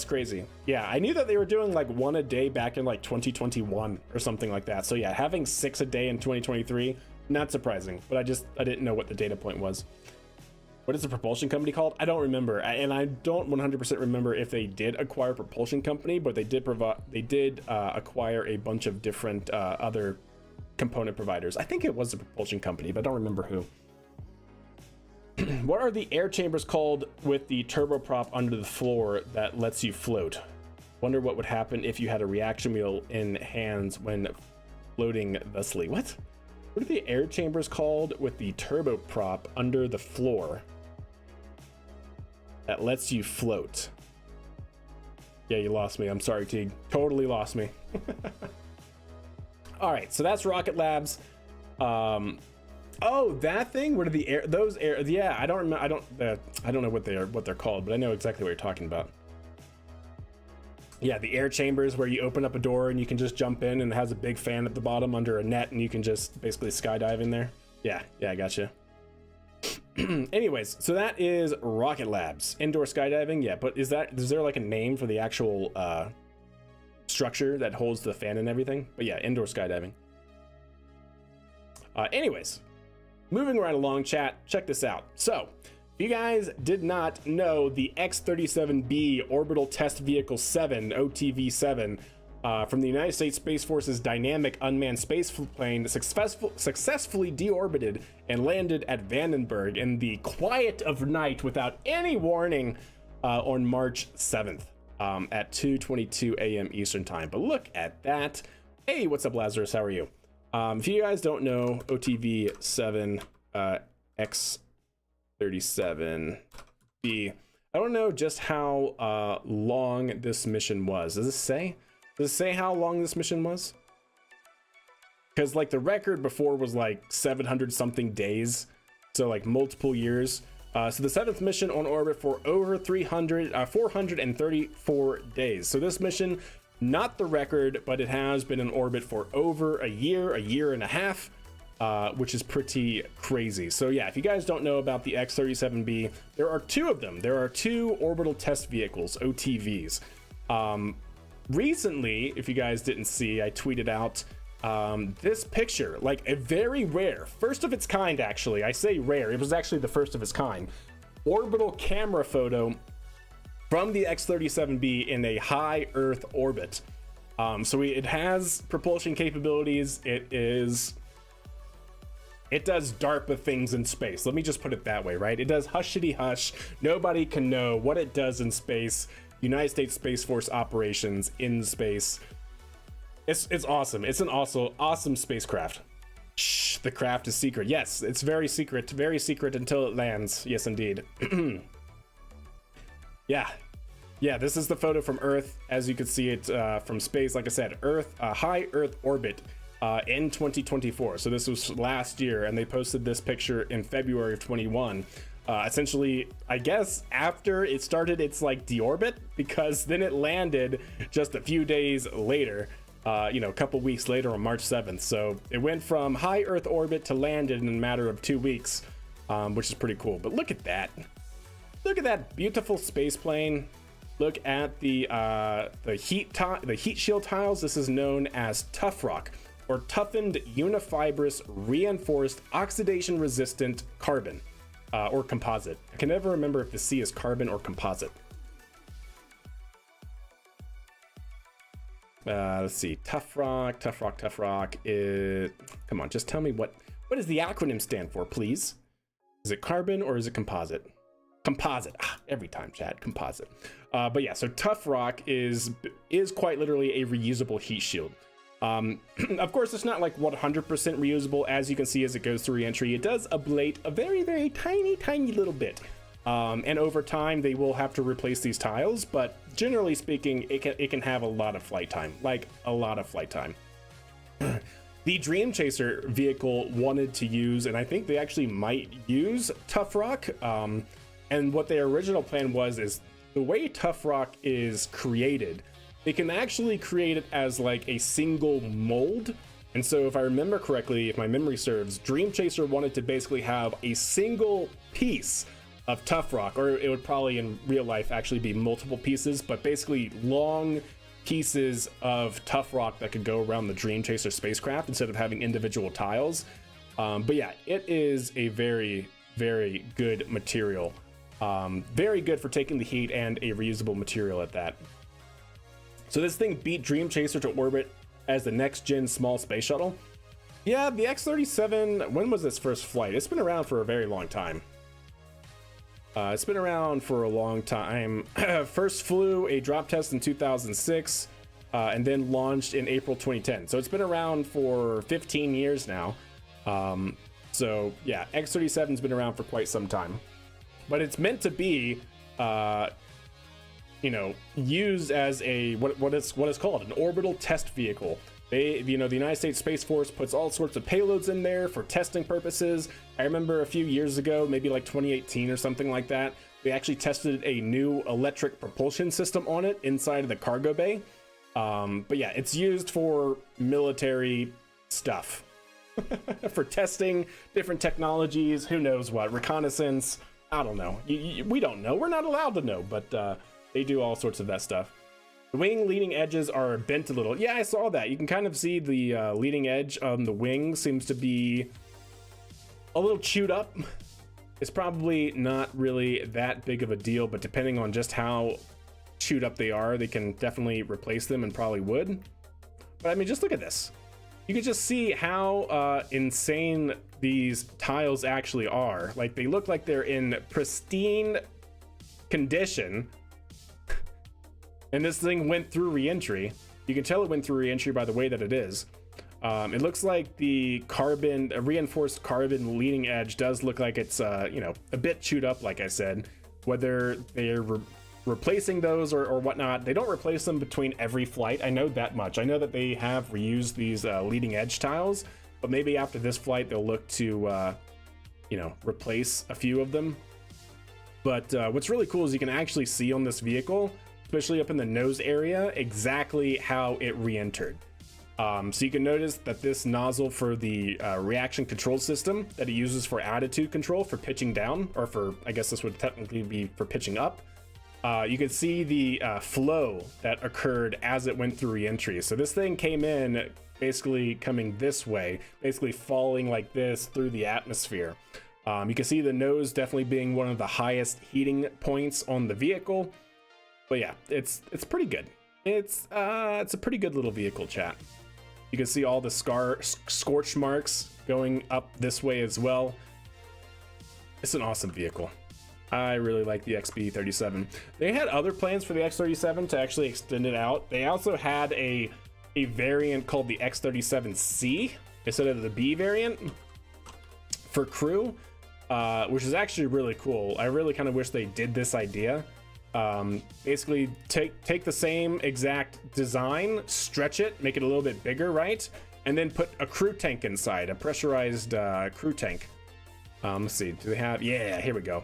Speaker 1: crazy. Yeah, I knew that they were doing like 1 a day back in like 2021 or something like that. So yeah, having 6 a day in 2023, not surprising, but I didn't know what the data point was. What is the propulsion company called? I don't remember, and I don't 100% remember if they did acquire a propulsion company, but they did acquire a bunch of different other component providers. I think it was a propulsion company, but I don't remember who. What are the air chambers called with the turboprop under the floor that lets you float? Wonder what would happen if you had a reaction wheel in hands when floating thusly. What are the air chambers called with the turboprop under the floor that lets you float? Yeah, you lost me. I'm sorry, Teague. Totally lost me. All right, so that's Rocket Labs. Oh, that thing? What are the air? Those air? Yeah, I don't remember. I don't know what they're called, but I know exactly what you're talking about. Yeah, the air chambers where you open up a door and you can just jump in, and it has a big fan at the bottom under a net, and you can just basically skydive in there. Yeah, I gotcha. Anyways, so that is Rocket Labs. Indoor skydiving, yeah, but is there like a name for the actual structure that holds the fan and everything? But yeah, indoor skydiving. Anyways, moving right along, chat, check this out. So, if you guys did not know, the X-37B Orbital Test Vehicle 7, OTV-7, from the United States Space Force's dynamic unmanned space plane successfully deorbited and landed at Vandenberg in the quiet of night without any warning on March 7th at 2:22 a.m. Eastern Time. But look at that. Hey, what's up, Lazarus? How are you? If you guys don't know, OTV-7 X-37B, I don't know just how long this mission was. Does it say? Does it say how long this mission was? Because like the record before was like 700 something days, so like multiple years. So the 7th mission on orbit for over 434 days. So this mission, not the record, but it has been in orbit for over a year and a half, which is pretty crazy. So yeah, if you guys don't know about the X-37B, there are 2 of them. There are 2 orbital test vehicles, OTVs. Recently, if you guys didn't see, I tweeted out this picture, like a very rare, first of its kind, actually. I say rare, it was actually the first of its kind, orbital camera photo from the X-37B in a high Earth orbit. So it has propulsion capabilities. It does DARPA things in space. Let me just put it that way, right? It does hushity hush. Nobody can know what it does in space. United States Space Force operations in space. It's awesome. It's an awesome spacecraft. Shh, the craft is secret. Yes, it's very secret until it lands. Yes, indeed. Yeah, this is the photo from Earth. As you can see it from space, like I said, Earth, high Earth orbit in 2024. So this was last year, and they posted this picture in February of 21. Essentially, I guess after it started its like deorbit, because then it landed just a few days later, a couple weeks later on March 7th. So it went from high Earth orbit to landed in a matter of 2 weeks, which is pretty cool. But look at that. Look at that beautiful space plane. Look at the heat shield tiles. This is known as tough rock, or toughened unifibrous reinforced oxidation resistant carbon. Or composite. I can never remember if the C is carbon or composite. Let's see. Tough rock. Come on, just tell me what does the acronym stand for, please? Is it carbon or is it composite? Composite. Every time, chat. Composite. But yeah, so Tough Rock is quite literally a reusable heat shield. Of course, it's not like 100% reusable. As you can see, as it goes through re-entry, it does ablate a very, very tiny little bit. And over time, they will have to replace these tiles, but generally speaking, it can have a lot of flight time, like a lot of flight time. The Dream Chaser vehicle wanted to use, and I think they actually might use Tough Rock. And what their original plan is the way Tough Rock is created, they can actually create it as like a single mold. And so if I remember correctly, if my memory serves, Dream Chaser wanted to basically have a single piece of Tough Rock, or it would probably in real life actually be multiple pieces, but basically long pieces of Tough Rock that could go around the Dream Chaser spacecraft instead of having individual tiles. But yeah, it is a very, very good material. Very good for taking the heat and a reusable material at that. So this thing beat Dream Chaser to orbit as the next gen small space shuttle. Yeah, the X-37, when was its first flight? It's been around for a very long time. It's been around for a long time. First flew a drop test in 2006, and then launched in April 2010. So it's been around for 15 years now. So yeah, X-37's been around for quite some time. But it's meant to be, used as a what is called an orbital test vehicle. The United States Space Force puts all sorts of payloads in there for testing purposes. I remember a few years ago, maybe like 2018 or something like that, they actually tested a new electric propulsion system on it inside of the cargo bay. But yeah, it's used for military stuff, for testing different technologies. Who knows what, reconnaissance. I don't know. We don't know. We're not allowed to know, but they do all sorts of that stuff. The wing leading edges are bent a little. Yeah, I saw that. You can kind of see the leading edge on the wing seems to be a little chewed up. It's probably not really that big of a deal, but depending on just how chewed up they are, they can definitely replace them and probably would. But I mean, just look at this. You can just see how insane these tiles actually are. Like, they look like they're in pristine condition. And this thing went through re-entry. You can tell it went through re-entry by the way that it is. It looks like the reinforced carbon leading edge does look like it's a bit chewed up, like I said. Whether they're replacing those or whatnot, they don't replace them between every flight. I know that much. I know that they have reused these leading edge tiles, but maybe after this flight they'll look to replace a few of them. But what's really cool is you can actually see on this vehicle, especially up in the nose area, exactly how it re-entered. So you can notice that this nozzle for the reaction control system that it uses for attitude control for pitching down, or for, I guess this would technically be for pitching up. You can see the flow that occurred as it went through re-entry. So this thing came in basically coming this way, basically falling like this through the atmosphere. You can see the nose definitely being one of the highest heating points on the vehicle. But yeah, it's pretty good. It's a pretty good little vehicle, chat. You can see all the scorch marks going up this way as well. It's an awesome vehicle. I really like the XB37. They had other plans for the X37 to actually extend it out. They also had a variant called the X37C instead of the B variant for crew, which is actually really cool. I really kind of wish they did this idea. Basically take the same exact design, stretch it, make it a little bit bigger, right? And then put a crew tank inside, a pressurized crew tank. Let's see, do they have, yeah, here we go.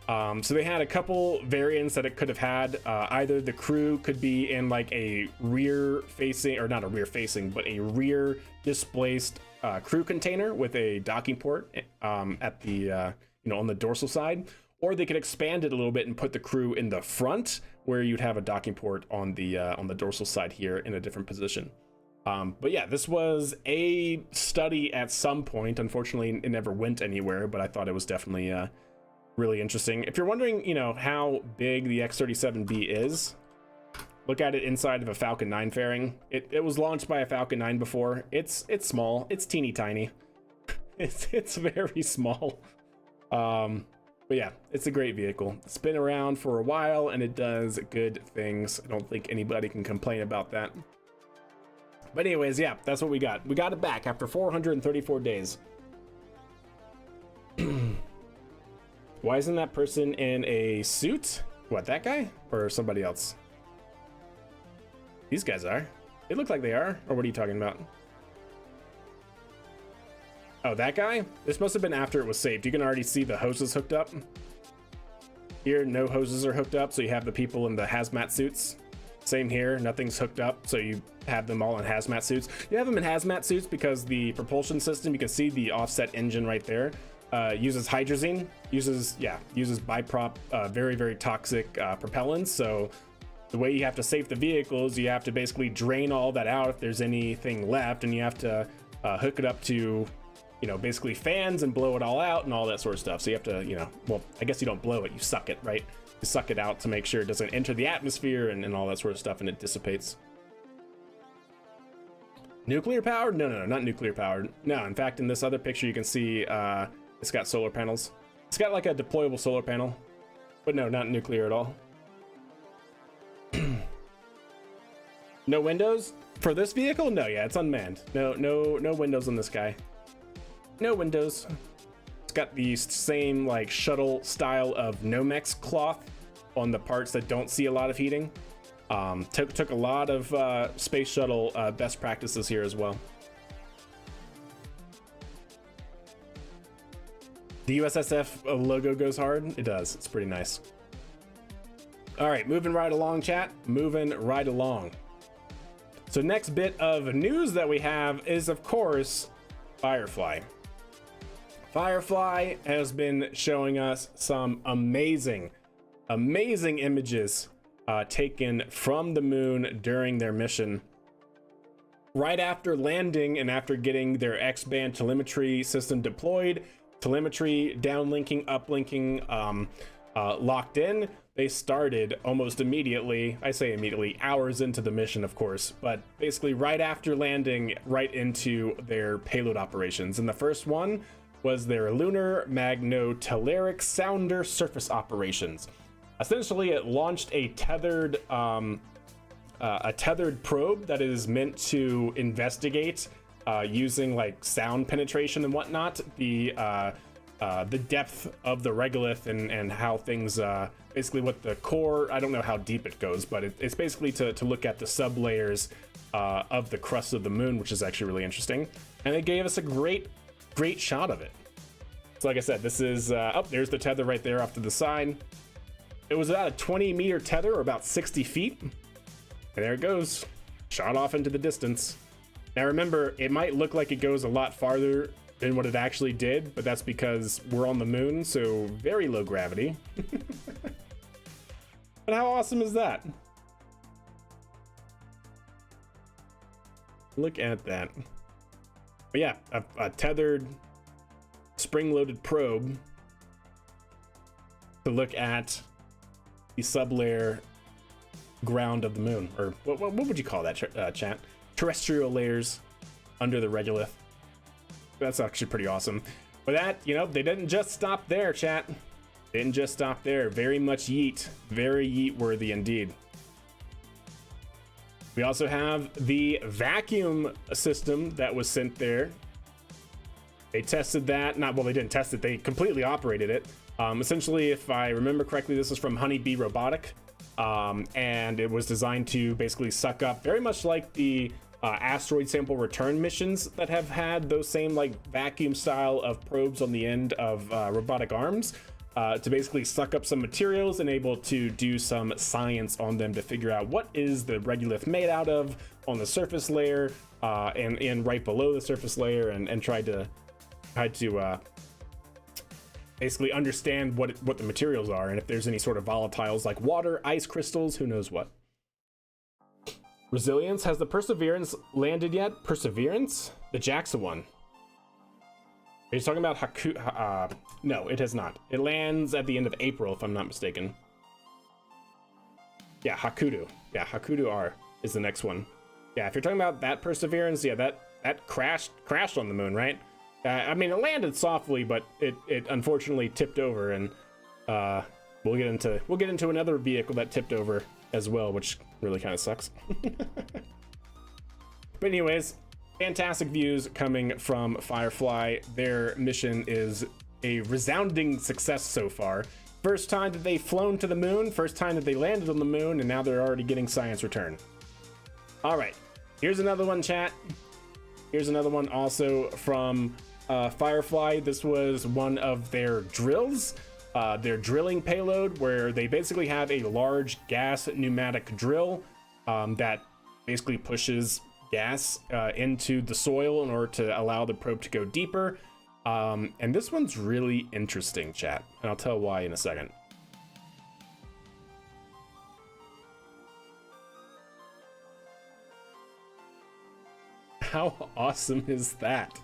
Speaker 1: So they had a couple variants that it could have had. Either the crew could be in like a rear facing, or not a rear facing, but a rear displaced crew container with a docking port at the on the dorsal side. Or they could expand it a little bit and put the crew in the front, where you'd have a docking port on the dorsal side here in a different position. But yeah, this was a study at some point. Unfortunately, it never went anywhere, but I thought it was definitely really interesting. If you're wondering, how big the X-37B is, look at it inside of a Falcon 9 fairing. It was launched by a Falcon 9 before. It's small. It's teeny tiny. It's very small. But yeah, it's a great vehicle. It's been around for a while and it does good things. I don't think anybody can complain about that. But anyways, yeah, that's what we got. We got it back after 434 days. Why isn't that person in a suit? What, that guy? Or somebody else? These guys are. They look like they are. Or what are you talking about? Oh, that guy? This must have been after it was saved. You can already see the hoses hooked up. Here, no hoses are hooked up, so you have the people in the hazmat suits. Same here, nothing's hooked up, so you have them all in hazmat suits. You have them in hazmat suits because the propulsion system, you can see the offset engine right there, uses hydrazine, uses biprop, very, very toxic propellants. So the way you have to save the vehicles, you have to basically drain all that out if there's anything left, and you have to hook it up to, you know, basically fans and blow it all out and all that sort of stuff. So you have to, you know, well, I guess you don't blow it, you suck it, right? You suck it out to make sure it doesn't enter the atmosphere and all that sort of stuff, and it dissipates. Nuclear powered? No, not nuclear powered. No, in fact, in this other picture, you can see it's got solar panels. It's got like a deployable solar panel, but no, not nuclear at all. No windows for this vehicle? No, yeah, it's unmanned. No windows on this guy. No windows. It's got the same like shuttle style of Nomex cloth on the parts that don't see a lot of heating. Took a lot of space shuttle best practices here as well. The USSF logo goes hard. It does. It's pretty nice. All right, moving right along, chat. Moving right along. So next bit of news that we have is, of course, Firefly. Firefly has been showing us some amazing images taken from the moon during their mission. Right after landing and after getting their X-band telemetry system deployed, telemetry downlinking, uplinking locked in, they started almost immediately. I say immediately, hours into the mission, of course, but basically right after landing, right into their payload operations. And the first one was their lunar magnetolaric sounder surface operations. Essentially, it launched a tethered probe that is meant to investigate using like sound penetration and whatnot the depth of the regolith and how things basically what the core. I don't know how deep it goes, but it's basically to look at the sub layers of the crust of the moon, which is actually really interesting. And it gave us a great shot of it. So like I said, this is there's the tether right there off to the side. It was about a 20-meter tether, or about 60 feet. And there it goes, shot off into the distance. Now remember, it might look like it goes a lot farther than what it actually did, but that's because we're on the moon, so very low gravity. But how awesome is that? Look at that. But yeah, a tethered, spring-loaded probe to look at the sublayer ground of the moon, or what would you call that, chat? Terrestrial layers under the regolith. That's actually pretty awesome. But that, you know, they didn't just stop there, chat. They didn't just stop there. Very much yeet. Very yeet worthy indeed. We also have the vacuum system that was sent there. They tested that. Well, they didn't test it. They completely operated it. Essentially, if I remember correctly, this is from Honeybee Robotic. And it was designed to basically suck up, very much like the asteroid sample return missions that have had those same like vacuum style of probes on the end of robotic arms, to basically suck up some materials and able to do some science on them to figure out what is the regolith made out of on the surface layer and right below the surface layer, and try to basically understand what the materials are, and if there's any sort of volatiles like water, ice crystals, who knows what. Resilience. Has the Perseverance landed yet? Perseverance? The JAXA one. Are you talking about Haku? No, it has not. It lands at the end of April, if I'm not mistaken. Yeah, Hakuto. Yeah, Hakuto R is the next one. Yeah, if you're talking about that Perseverance, yeah, that crashed on the moon, right? I mean, it landed softly, but it unfortunately tipped over, and we'll get into another vehicle that tipped over as well, which really kind of sucks. But anyways, fantastic views coming from Firefly. Their mission is a resounding success so far. First time that they've flown to the moon, first time that they landed on the moon, and now they're already getting science return. All right, here's another one, chat. Here's another one also from Firefly. This was one of their drills, their drilling payload, where they basically have a large gas pneumatic drill that basically pushes gas into the soil in order to allow the probe to go deeper. And this one's really interesting, chat, and I'll tell why in a second. How awesome is that?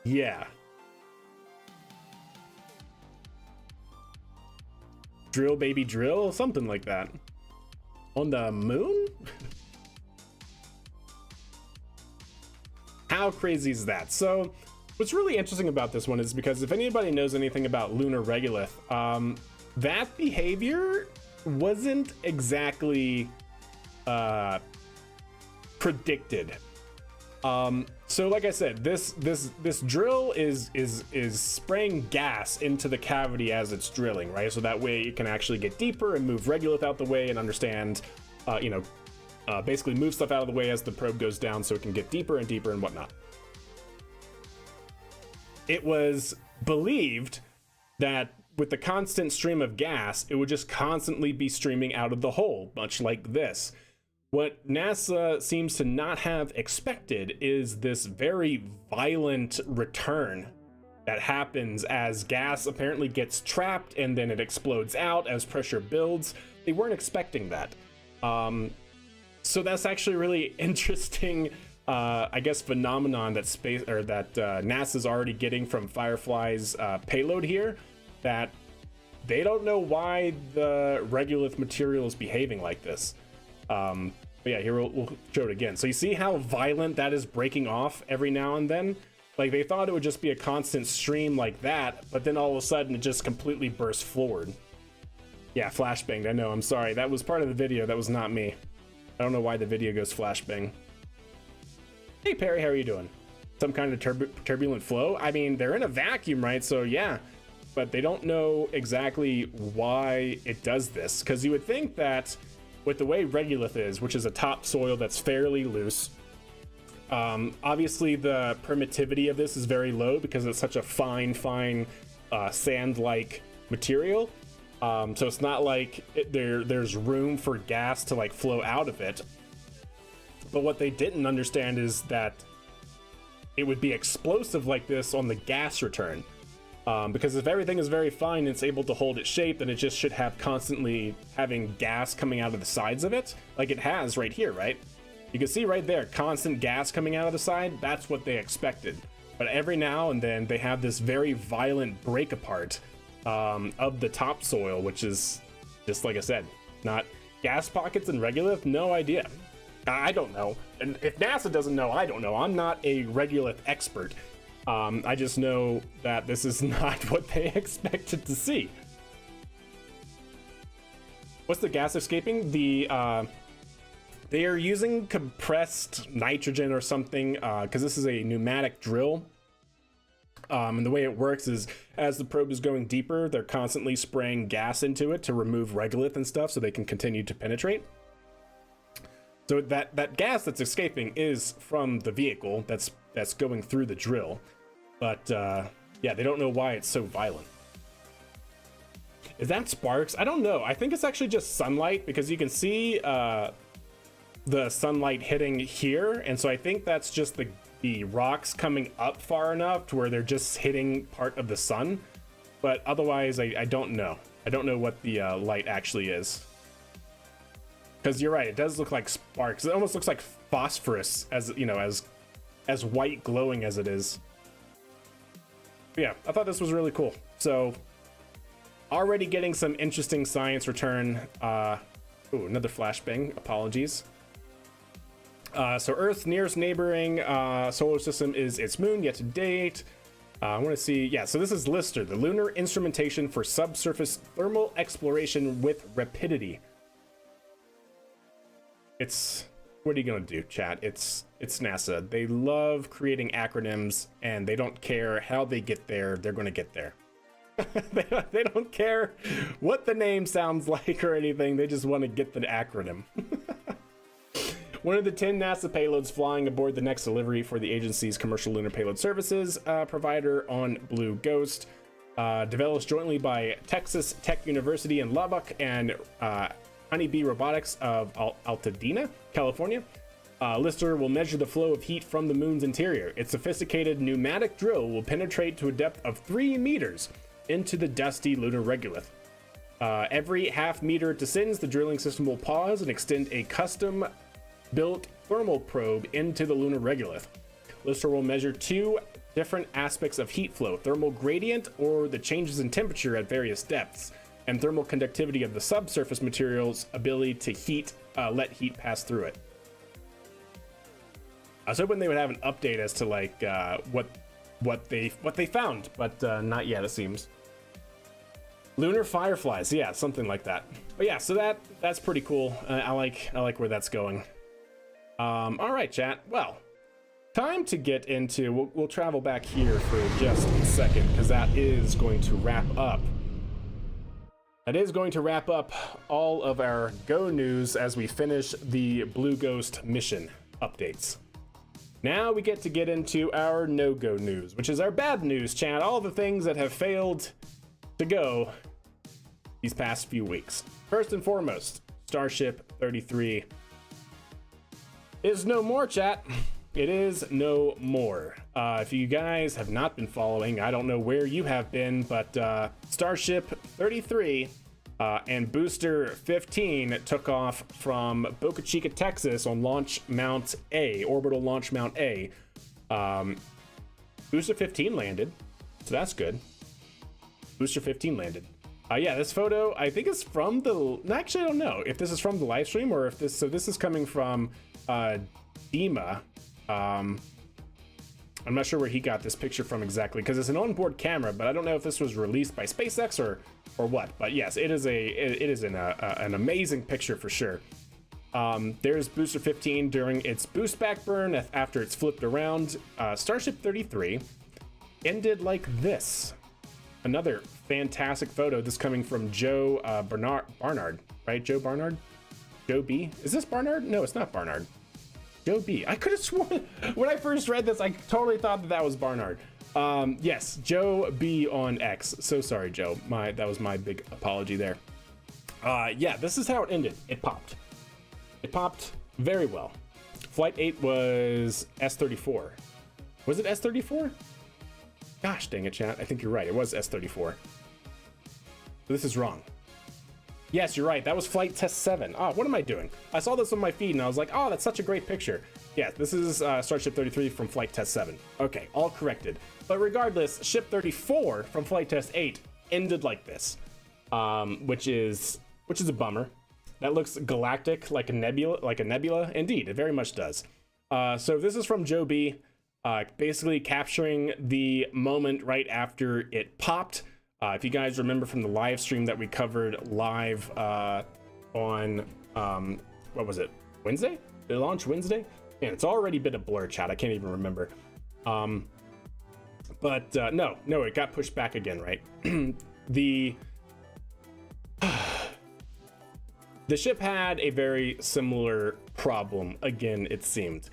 Speaker 1: Yeah. Drill, baby, drill? Something like that. On the moon? How crazy is that? So, what's really interesting about this one is because if anybody knows anything about lunar regolith, that behavior wasn't exactly predicted. So like I said, this drill is spraying gas into the cavity as it's drilling, right? So that way it can actually get deeper and move regolith out the way and understand, basically move stuff out of the way as the probe goes down so it can get deeper and deeper and whatnot. It was believed that with the constant stream of gas, it would just constantly be streaming out of the hole, much like this. What NASA seems to not have expected is this very violent return that happens as gas apparently gets trapped and then it explodes out as pressure builds. They weren't expecting that. So that's actually really interesting, I guess, phenomenon that NASA's already getting from Firefly's payload here, that they don't know why the regolith material is behaving like this. But yeah, here we'll show it again. So you see how violent that is breaking off every now and then? Like, they thought it would just be a constant stream like that, but then all of a sudden it just completely burst forward. Yeah, flashbanged, I know, I'm sorry. That was part of the video, that was not me. I don't know why the video goes flashbang. Hey Perry, how are you doing? Some kind of turbulent flow? I mean, they're in a vacuum, right? So yeah, but they don't know exactly why it does this. Because you would think that with the way regolith is, which is a topsoil that's fairly loose, obviously the permittivity of this is very low because it's such a fine sand-like material. So it's not like there's room for gas to like flow out of it. But what they didn't understand is that it would be explosive like this on the gas return. Because if everything is very fine and it's able to hold its shape, then it just should have constantly having gas coming out of the sides of it, like it has right here, right? You can see right there, constant gas coming out of the side. That's what they expected. But every now and then they have this very violent break apart of the topsoil, which is just like I said, not gas pockets and regolith. No idea. I don't know. And if NASA doesn't know, I don't know. I'm not a regolith expert. I just know that this is not what they expected to see. What's the gas escaping? They are using compressed nitrogen or something, because this is a pneumatic drill. And the way it works is as the probe is going deeper, they're constantly spraying gas into it to remove regolith and stuff so they can continue to penetrate. So that gas that's escaping is from the vehicle that's going through the drill. But yeah, they don't know why it's so violent. Is that sparks? I don't know. I think it's actually just sunlight, because you can see the sunlight hitting here. And so I think that's just the rocks coming up far enough to where they're just hitting part of the sun. But otherwise, I don't know. I don't know what the light actually is. Because you're right, it does look like sparks. It almost looks like phosphorus, as you know, as white glowing as it is. But yeah, I thought this was really cool. So Already getting some interesting science return. Ooh, another flashbang. Apologies. So Earth's nearest neighboring solar system is its moon, yet to date. I want to see, yeah, so this is Lister, the lunar instrumentation for subsurface thermal exploration with rapidity. What are you going to do, chat? It's NASA. They love creating acronyms, and they don't care how they get there. They're going to get there. They don't care what the name sounds like or anything. They just want to get the acronym. One of the 10 NASA payloads flying aboard the next delivery for the agency's commercial lunar payload services provider on Blue Ghost, developed jointly by Texas Tech University in Lubbock and Honeybee Robotics of Altadena, California. Lister will measure the flow of heat from the moon's interior. Its sophisticated pneumatic drill will penetrate to a depth of 3 meters into the dusty lunar regolith. Every half meter it descends, the drilling system will pause and extend a custom-built thermal probe into the lunar regolith. Lister will measure 2 different aspects of heat flow: thermal gradient, or the changes in temperature at various depths, and thermal conductivity of the subsurface material's ability to let heat pass through it. I was hoping they would have an update as to like what they found, but not yet, it seems. Lunar fireflies, yeah, something like that. But yeah, so that's pretty cool. I like where that's going. All right, chat. Well, time to get into. We'll travel back here for just a second, because that is going to wrap up. That is going to wrap up all of our Go news as we finish the Blue Ghost mission updates. Now we get into our no-go news, which is our bad news, chat. All the things that have failed to go these past few weeks. First and foremost, Starship 33 is no more, chat. It is no more. If you guys have not been following, I don't know where you have been, but Starship 33 and Booster 15 took off from Boca Chica, Texas on Launch Mount A, Orbital Launch Mount A. Booster 15 landed, so that's good. Booster 15 landed. Yeah, this photo, I think is from the, actually I don't know if this is from the live stream or if this is coming from Dima. I'm not sure where he got this picture from exactly, because it's an onboard camera, but I don't know if this was released by SpaceX or what. But yes, it is an amazing picture for sure. There's Booster 15 during its boost back burn after it's flipped around. Starship 33 ended like this. Another fantastic photo. This coming from Joe Barnard, right? Joe Barnard? Joe B? Is this Barnard? No, it's not Barnard. Joe B. I could have sworn when I first read this, I totally thought that was Barnard. Yes, Joe B on X. So sorry, Joe. That was my big apology there. Yeah, this is how it ended. It popped. It popped very well. Flight 8 was S34. Was it S34? Gosh dang it, chat. I think you're right. It was S34. This is wrong. Yes, you're right. That was Flight Test 7. Oh, what am I doing? I saw this on my feed and I was like, oh, that's such a great picture. Yeah, this is Starship 33 from Flight Test 7. Okay, all corrected. But regardless, Ship 34 from Flight Test 8 ended like this, which is a bummer. That looks galactic, like a nebula. Indeed, it very much does. So this is from Joe B, basically capturing the moment right after it popped. If you guys remember from the live stream that we covered live on, what was it, Wednesday? Did it launch Wednesday? Man, it's already been a blur, chat. I can't even remember. But no, it got pushed back again, right? The ship had a very similar problem again, it seemed.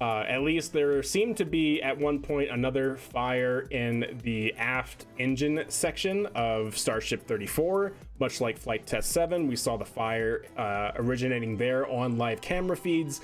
Speaker 1: At least there seemed to be at one point another fire in the aft engine section of Starship 34, much like Flight Test 7. We saw the fire originating there on live camera feeds.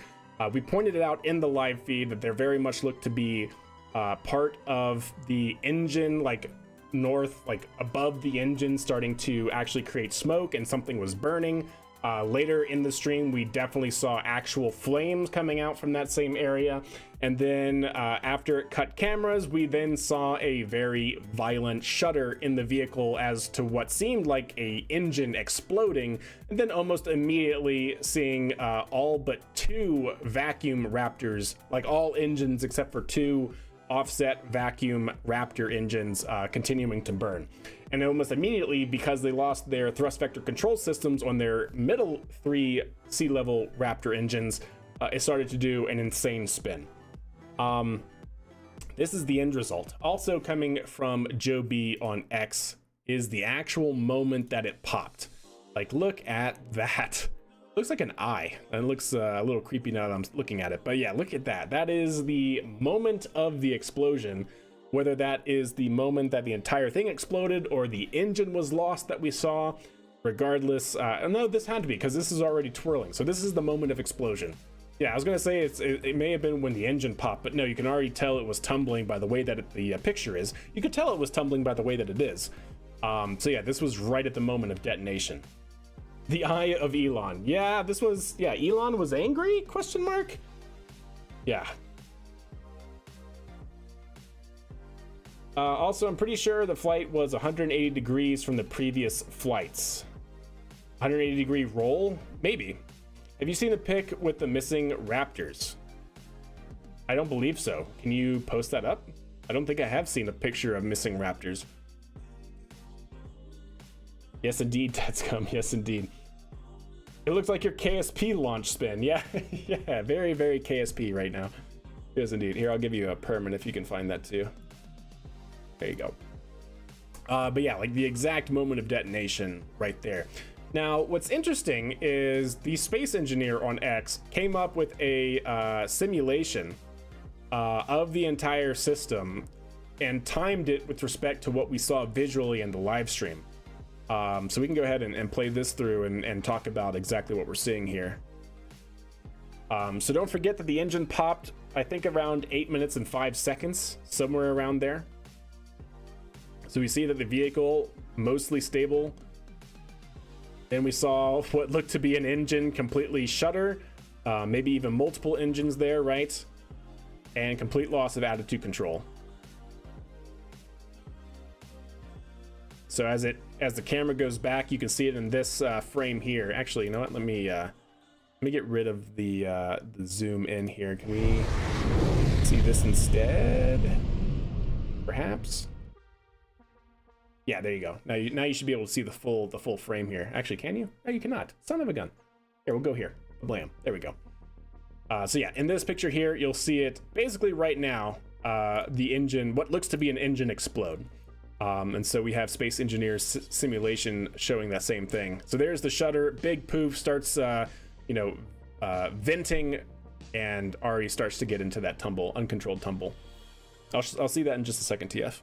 Speaker 1: We pointed it out in the live feed that there very much looked to be part of the engine, like north, like above the engine, starting to actually create smoke, and something was burning. Later in the stream, we definitely saw actual flames coming out from that same area. And then after it cut cameras, we then saw a very violent shudder in the vehicle as to what seemed like a engine exploding. And then almost immediately seeing all but 2 vacuum Raptors, like all engines except for 2 offset vacuum Raptor engines continuing to burn. And almost immediately, because they lost their thrust vector control systems on their middle 3 sea level Raptor engines, it started to do an insane spin. This is the end result. Also coming from Joe B on X is the actual moment that it popped. Like, look at that. Looks like an eye, and it looks a little creepy now that I'm looking at it. But yeah, look at that. That is the moment of the explosion. Whether that is the moment that the entire thing exploded or the engine was lost that we saw, regardless, no, this had to be, because this is already twirling. So this is the moment of explosion. Yeah, I was gonna say it may have been when the engine popped, but no, you can already tell it was tumbling by the way that the picture is. You could tell it was tumbling by the way that it is. So yeah, this was right at the moment of detonation. The eye of Elon. Yeah, this was, yeah, Elon was angry? Question mark? Yeah. Also, I'm pretty sure the flight was 180 degrees from the previous flights. 180 degree roll? Maybe. Have you seen the pic with the missing Raptors? I don't believe so. Can you post that up? I don't think I have seen a picture of missing Raptors. Yes, indeed, Tetscom. Yes, indeed. It looks like your KSP launch spin. Yeah, yeah, very, very KSP right now. Yes, indeed. Here, I'll give you a permit if you can find that too. There you go. But yeah, like the exact moment of detonation right there. Now, what's interesting is the space engineer on X came up with a simulation of the entire system and timed it with respect to what we saw visually in the live stream. So we can go ahead and play this through and talk about exactly what we're seeing here. So don't forget that the engine popped, I think, around 8 minutes and 5 seconds, somewhere around there. So we see that the vehicle mostly stable. Then we saw what looked to be an engine completely shudder, maybe even multiple engines there, right? And complete loss of attitude control. So as the camera goes back, you can see it in this frame here. Actually, you know what? Let me get rid of the zoom in here. Can we see this instead? Perhaps. Yeah, there you go. Now you should be able to see the full frame here. Actually, can you? No, you cannot. Son of a gun. Here, we'll go here. Blam. There we go. So yeah, in this picture here, you'll see it basically right now. The engine, what looks to be an engine, explode. And so we have Space Engineer's simulation showing that same thing. So there's the shudder. Big poof starts, venting, and Ari starts to get into that tumble, uncontrolled tumble. I'll see that in just a second, TF.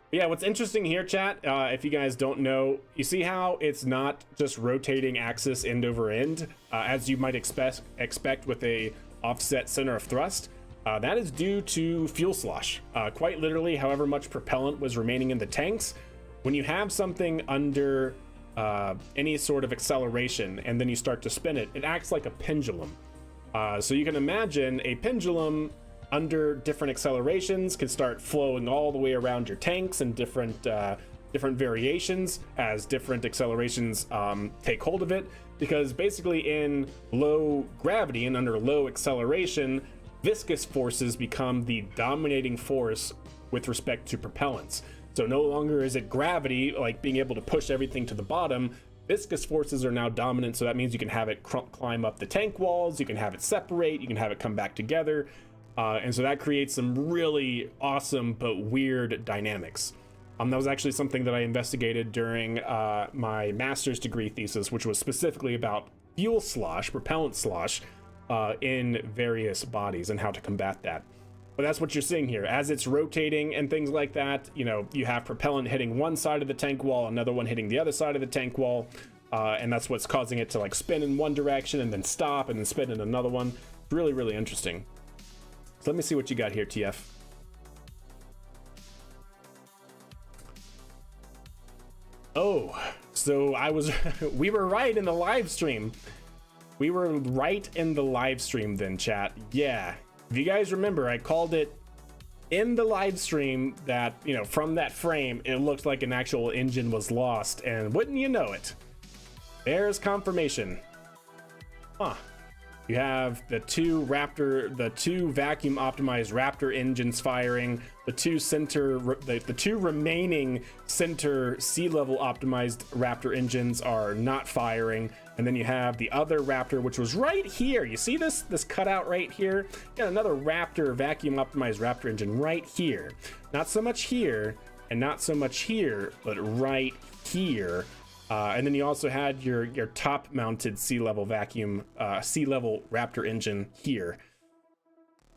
Speaker 1: But yeah, what's interesting here, chat, if you guys don't know, you see how it's not just rotating axis end over end, as you might expect with a offset center of thrust. That is due to fuel slosh. Quite literally, however much propellant was remaining in the tanks, when you have something under any sort of acceleration and then you start to spin it, it acts like a pendulum. So you can imagine a pendulum under different accelerations can start flowing all the way around your tanks in different variations as different accelerations take hold of it, because basically in low gravity and under low acceleration, viscous forces become the dominating force with respect to propellants. So no longer is it gravity, like being able to push everything to the bottom. Viscous forces are now dominant, so that means you can have it climb up the tank walls, you can have it separate, you can have it come back together. And so that creates some really awesome but weird dynamics. That was actually something that I investigated during my master's degree thesis, which was specifically about fuel slosh, propellant slosh, in various bodies and how to combat that. But that's what you're seeing here. As it's rotating and things like that, you know, you have propellant hitting one side of the tank wall, another one hitting the other side of the tank wall, and that's what's causing it to like spin in one direction and then stop and then spin in another one. Really, really interesting. So let me see what you got here, TF. Oh, so we were right in the live stream. We were right in the live stream then, chat. Yeah, if you guys remember, I called it in the live stream that, you know, from that frame, it looked like an actual engine was lost, and wouldn't you know it, there's confirmation. Huh. You have the two vacuum optimized Raptor engines firing, the two remaining center sea level optimized Raptor engines are not firing, and then you have the other Raptor, which was right here. You see this cutout right here? Got another Raptor vacuum optimized Raptor engine right here. Not so much here and not so much here, but right here. And then you also had your top mounted sea level Raptor engine here.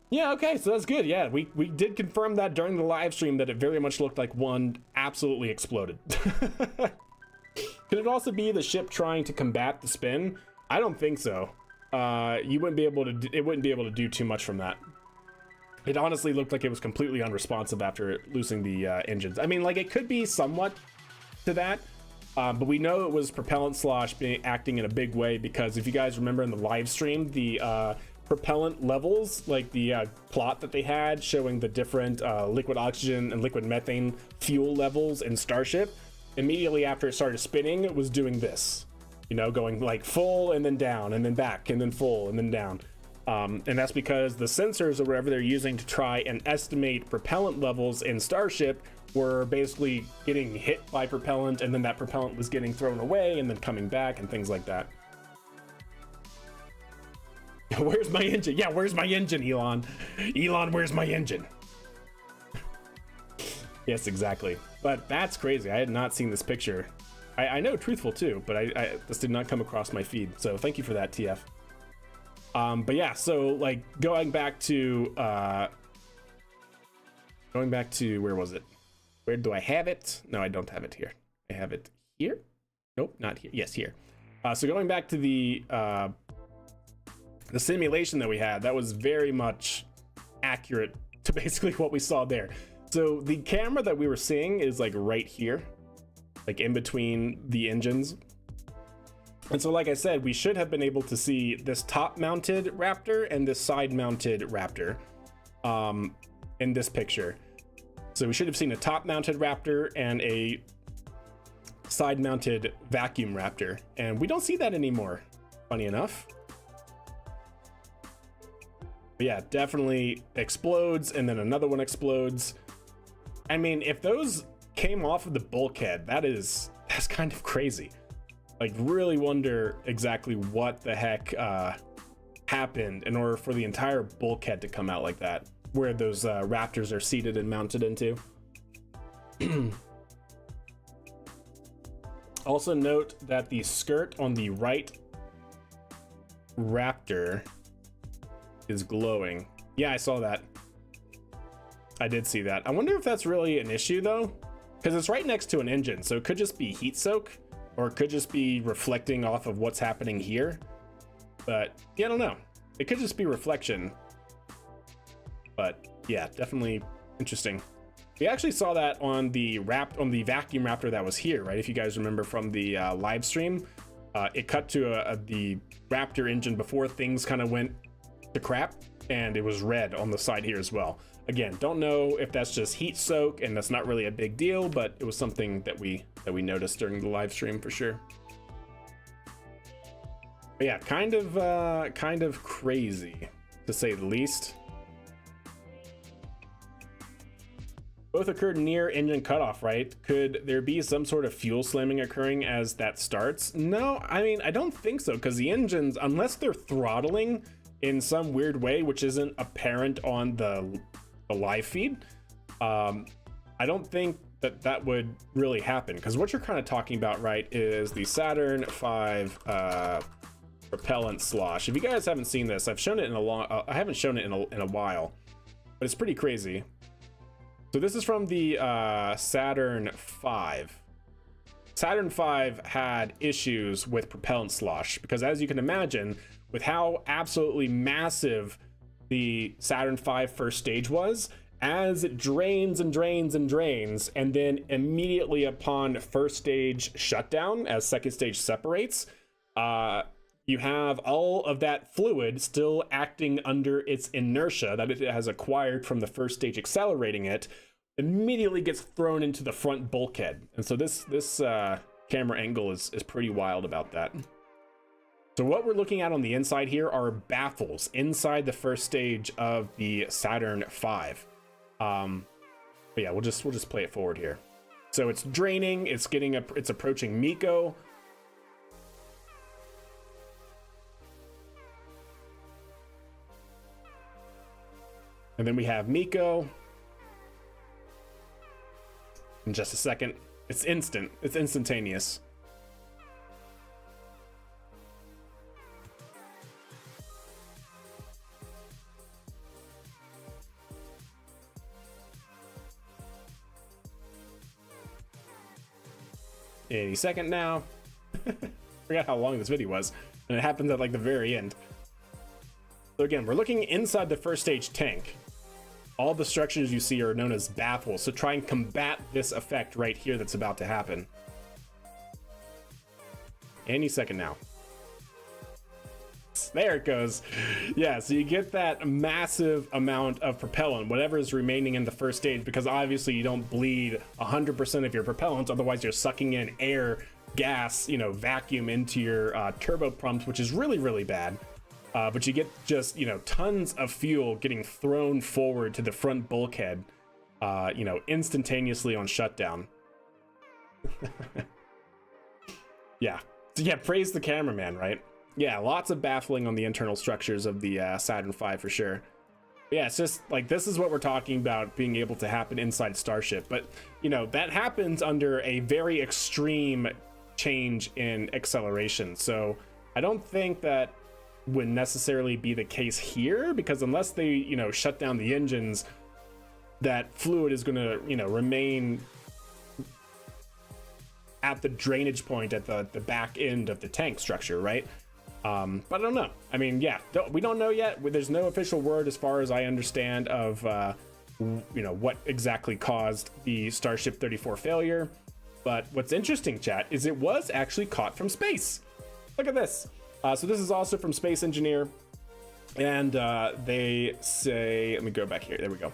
Speaker 1: Yeah, okay, so that's good. Yeah, we did confirm that during the live stream that it very much looked like one absolutely exploded. Could it also be the ship trying to combat the spin? I don't think so. It wouldn't be able to do too much from that. It honestly looked like it was completely unresponsive after losing the engines. I mean, like, it could be somewhat to that. But we know it was propellant slosh acting in a big way, because if you guys remember in the live stream, the propellant levels, like the plot that they had showing the different liquid oxygen and liquid methane fuel levels in Starship, immediately after it started spinning, it was doing this, you know, going like full and then down and then back and then full and then down. And that's because the sensors or whatever they're using to try and estimate propellant levels in Starship were basically getting hit by propellant, and then that propellant was getting thrown away and then coming back and things like that. Where's my engine? Yeah, where's my engine, Elon? Elon, where's my engine? Yes, exactly. But that's crazy. I had not seen this picture. I know Truthful too, but this did not come across my feed. So thank you for that, TF. But yeah, so like going back to where was it? Where do I have it? No, I don't have it here. I have it here. Nope, not here. Yes, here. So going back to the simulation that we had, that was very much accurate to basically what we saw there. So the camera that we were seeing is like right here, like in between the engines. And so, like I said, we should have been able to see this top-mounted Raptor and this side-mounted Raptor in this picture. So we should have seen a top-mounted Raptor and a side-mounted vacuum Raptor, and we don't see that anymore, funny enough. But yeah, definitely explodes, and then another one explodes. I mean, if those came off of the bulkhead, that's kind of crazy. Like, really wonder exactly what the heck happened in order for the entire bulkhead to come out like that, where those Raptors are seated and mounted into. Also note that the skirt on the right Raptor is glowing. Yeah, I saw that. I did see that. I wonder if that's really an issue though, because it's right next to an engine, so it could just be heat soak, or it could just be reflecting off of what's happening here. But yeah, I don't know. It could just be reflection. But yeah, definitely interesting. We actually saw that on the vacuum Raptor that was here, right? If you guys remember from the live stream, it cut to the Raptor engine before things kind of went to crap, and it was red on the side here as well. Again, don't know if that's just heat soak, and that's not really a big deal, but it was something that we noticed during the live stream for sure. But yeah, kind of crazy to say the least. Both occurred near engine cutoff, right? Could there be some sort of fuel slamming occurring as that starts? No, I mean, I don't think so, because the engines, unless they're throttling in some weird way, which isn't apparent on the live feed, I don't think that would really happen, because what you're kind of talking about, right, is the Saturn V propellant slosh. If you guys haven't seen this, I've shown it in I haven't shown it in a while, but it's pretty crazy. So this is from the Saturn V. Saturn V had issues with propellant slosh, because as you can imagine, with how absolutely massive the Saturn V first stage was, as it drains and drains and drains, and then immediately upon first stage shutdown, as second stage separates, you have all of that fluid still acting under its inertia that it has acquired from the first stage accelerating it, immediately gets thrown into the front bulkhead. And so this camera angle is pretty wild about that. So what we're looking at on the inside here are baffles inside the first stage of the Saturn V. But yeah, we'll just play it forward here. So it's draining, it's approaching MECO. And then we have MECO. In just a second. It's instant. It's instantaneous. Any second now. Forgot how long this video was, and it happens at like the very end. So again, we're looking inside the first stage tank. All the structures you see are known as baffles, so try and combat this effect right here that's about to happen. Any second now. There it goes. Yeah, so you get that massive amount of propellant, whatever is remaining in the first stage, because obviously you don't bleed 100% of your propellant, otherwise you're sucking in air, gas, vacuum into your turbo pumps, which is really, really bad. But you get just, tons of fuel getting thrown forward to the front bulkhead, instantaneously on shutdown. Yeah. So yeah, praise the cameraman, right? Yeah, lots of baffling on the internal structures of the Saturn V for sure. But yeah, it's just like, this is what we're talking about being able to happen inside Starship. But, that happens under a very extreme change in acceleration. So I don't think that would necessarily be the case here, because unless they shut down the engines, that fluid is going to remain at the drainage point at the back end of the tank structure, right? But I don't know. I mean, yeah, we don't know yet. There's no official word, as far as I understand, of what exactly caused the Starship 34 failure. But what's interesting, chat, is it was actually caught from space. Look at this. So this is also from Space Engineer, and they say, let me go back here, there we go.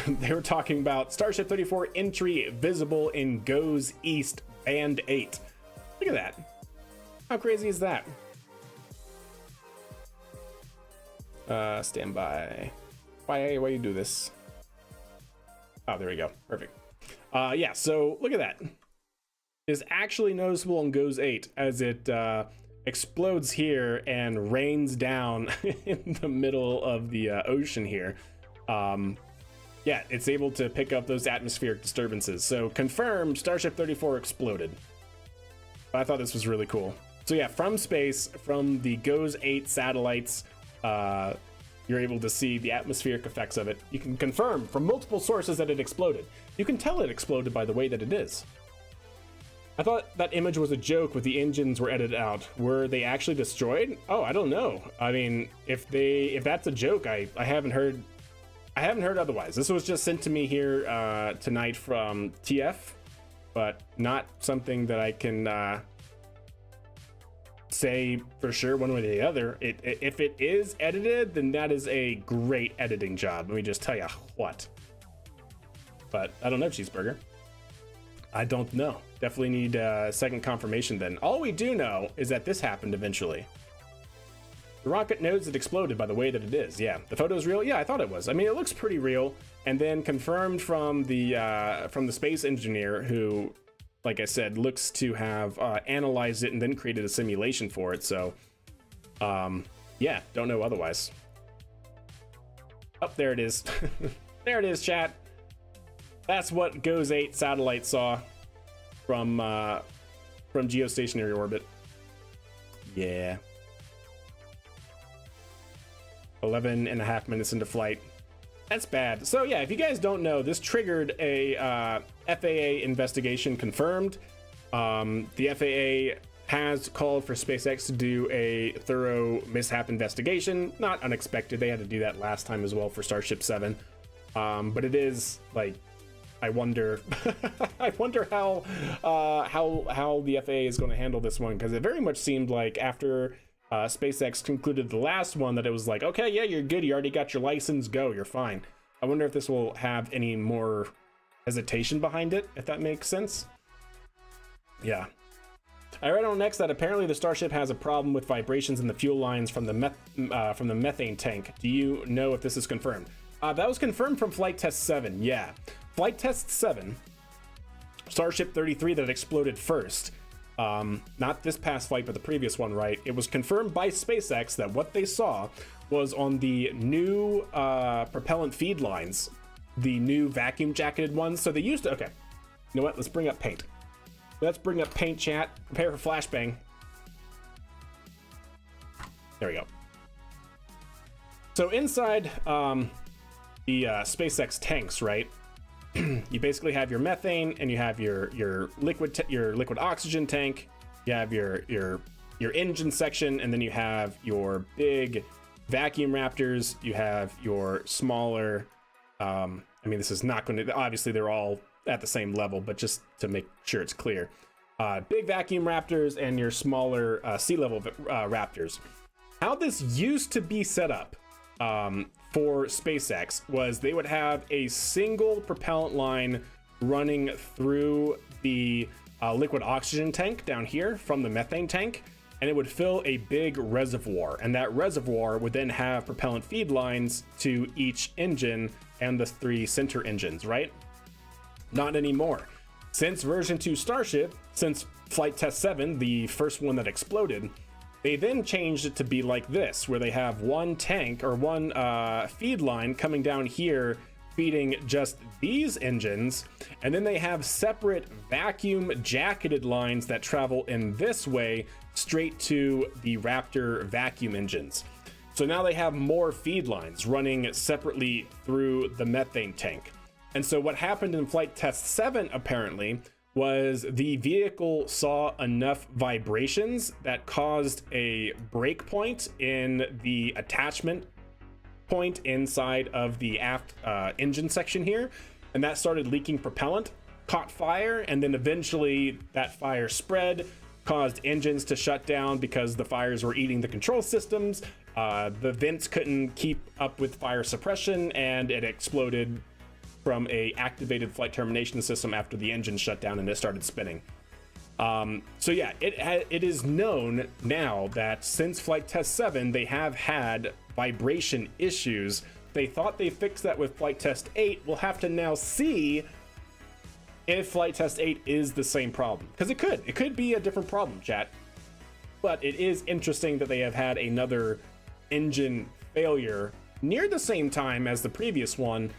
Speaker 1: They were talking about Starship 34 entry visible in GOES East Band 8. Look at that. How crazy is that? Stand by. Why you do this? Oh, there we go. Perfect. Yeah, so look at that. It's actually noticeable in GOES 8 as it explodes here and rains down in the middle of the ocean here. Yeah, it's able to pick up those atmospheric disturbances. So confirmed, Starship 34 exploded. I thought this was really cool. So yeah, from space, from the GOES 8 satellites, you're able to see the atmospheric effects of it. You can confirm from multiple sources that it exploded. You can tell it exploded by the way that it is. I thought that image was a joke with the engines were edited out. Were they actually destroyed? Oh, I don't know. I mean, if that's a joke, I haven't heard otherwise. This was just sent to me here tonight from TF, but not something that I can say for sure one way or the other. If it is edited, then that is a great editing job. Let me just tell you what. But I don't know, Cheeseburger. I don't know. Definitely need a second confirmation then. All we do know is that this happened eventually. The rocket knows it exploded by the way that it is. Yeah, the photo's real. Yeah, I thought it was. I mean, it looks pretty real. And then confirmed from the space engineer who, like I said, looks to have analyzed it and then created a simulation for it. So, yeah, don't know otherwise. Oh, there it is. There it is, chat. That's what GOES 8 satellite saw from geostationary orbit. Yeah. 11.5 minutes into flight. That's bad. So yeah, if you guys don't know, this triggered a FAA investigation confirmed. The FAA has called for SpaceX to do a thorough mishap investigation. Not unexpected. They had to do that last time as well for Starship 7. But it is like, I wonder, I wonder how the FAA is going to handle this one, because it very much seemed like after SpaceX concluded the last one that it was like, okay, yeah, you're good, you already got your license, go, you're fine. I wonder if this will have any more hesitation behind it, if that makes sense. Yeah. I read on next that apparently the Starship has a problem with vibrations in the fuel lines from the methane tank. Do you know if this is confirmed? That was confirmed from Flight Test 7, yeah. Flight Test 7, Starship 33 that exploded first, not this past flight, but the previous one, right? It was confirmed by SpaceX that what they saw was on the new propellant feed lines, the new vacuum jacketed ones. So they used to, okay, you know what? Let's bring up paint. Let's bring up paint, chat. Prepare for flashbang. There we go. So inside the SpaceX tanks, right? You basically have your methane, and you have your liquid oxygen tank. You have your engine section, and then you have your big vacuum raptors. You have your smaller. I mean, this is not going to. Obviously, they're all at the same level, but just to make sure it's clear, big vacuum raptors and your smaller sea level raptors. How this used to be set up for SpaceX was they would have a single propellant line running through the liquid oxygen tank down here from the methane tank, and it would fill a big reservoir, and that reservoir would then have propellant feed lines to each engine and the 3 center engines, right? Not anymore. Since version 2 Starship, since Flight Test 7, the first one that exploded, they then changed it to be like this, where they have one tank or one feed line coming down here feeding just these engines, and then they have separate vacuum jacketed lines that travel in this way straight to the Raptor vacuum engines. So now they have more feed lines running separately through the methane tank. And so what happened in Flight Test 7 apparently was the vehicle saw enough vibrations that caused a break point in the attachment point inside of the aft engine section here, and that started leaking propellant, caught fire, and then eventually that fire spread, caused engines to shut down because the fires were eating the control systems. The vents couldn't keep up with fire suppression, and it exploded from a activated flight termination system after the engine shut down and it started spinning. So yeah, it is known now that since Flight Test 7, they have had vibration issues. They thought they fixed that with Flight Test 8. We'll have to now see if Flight Test 8 is the same problem, because it could be a different problem, chat. But it is interesting that they have had another engine failure near the same time as the previous one.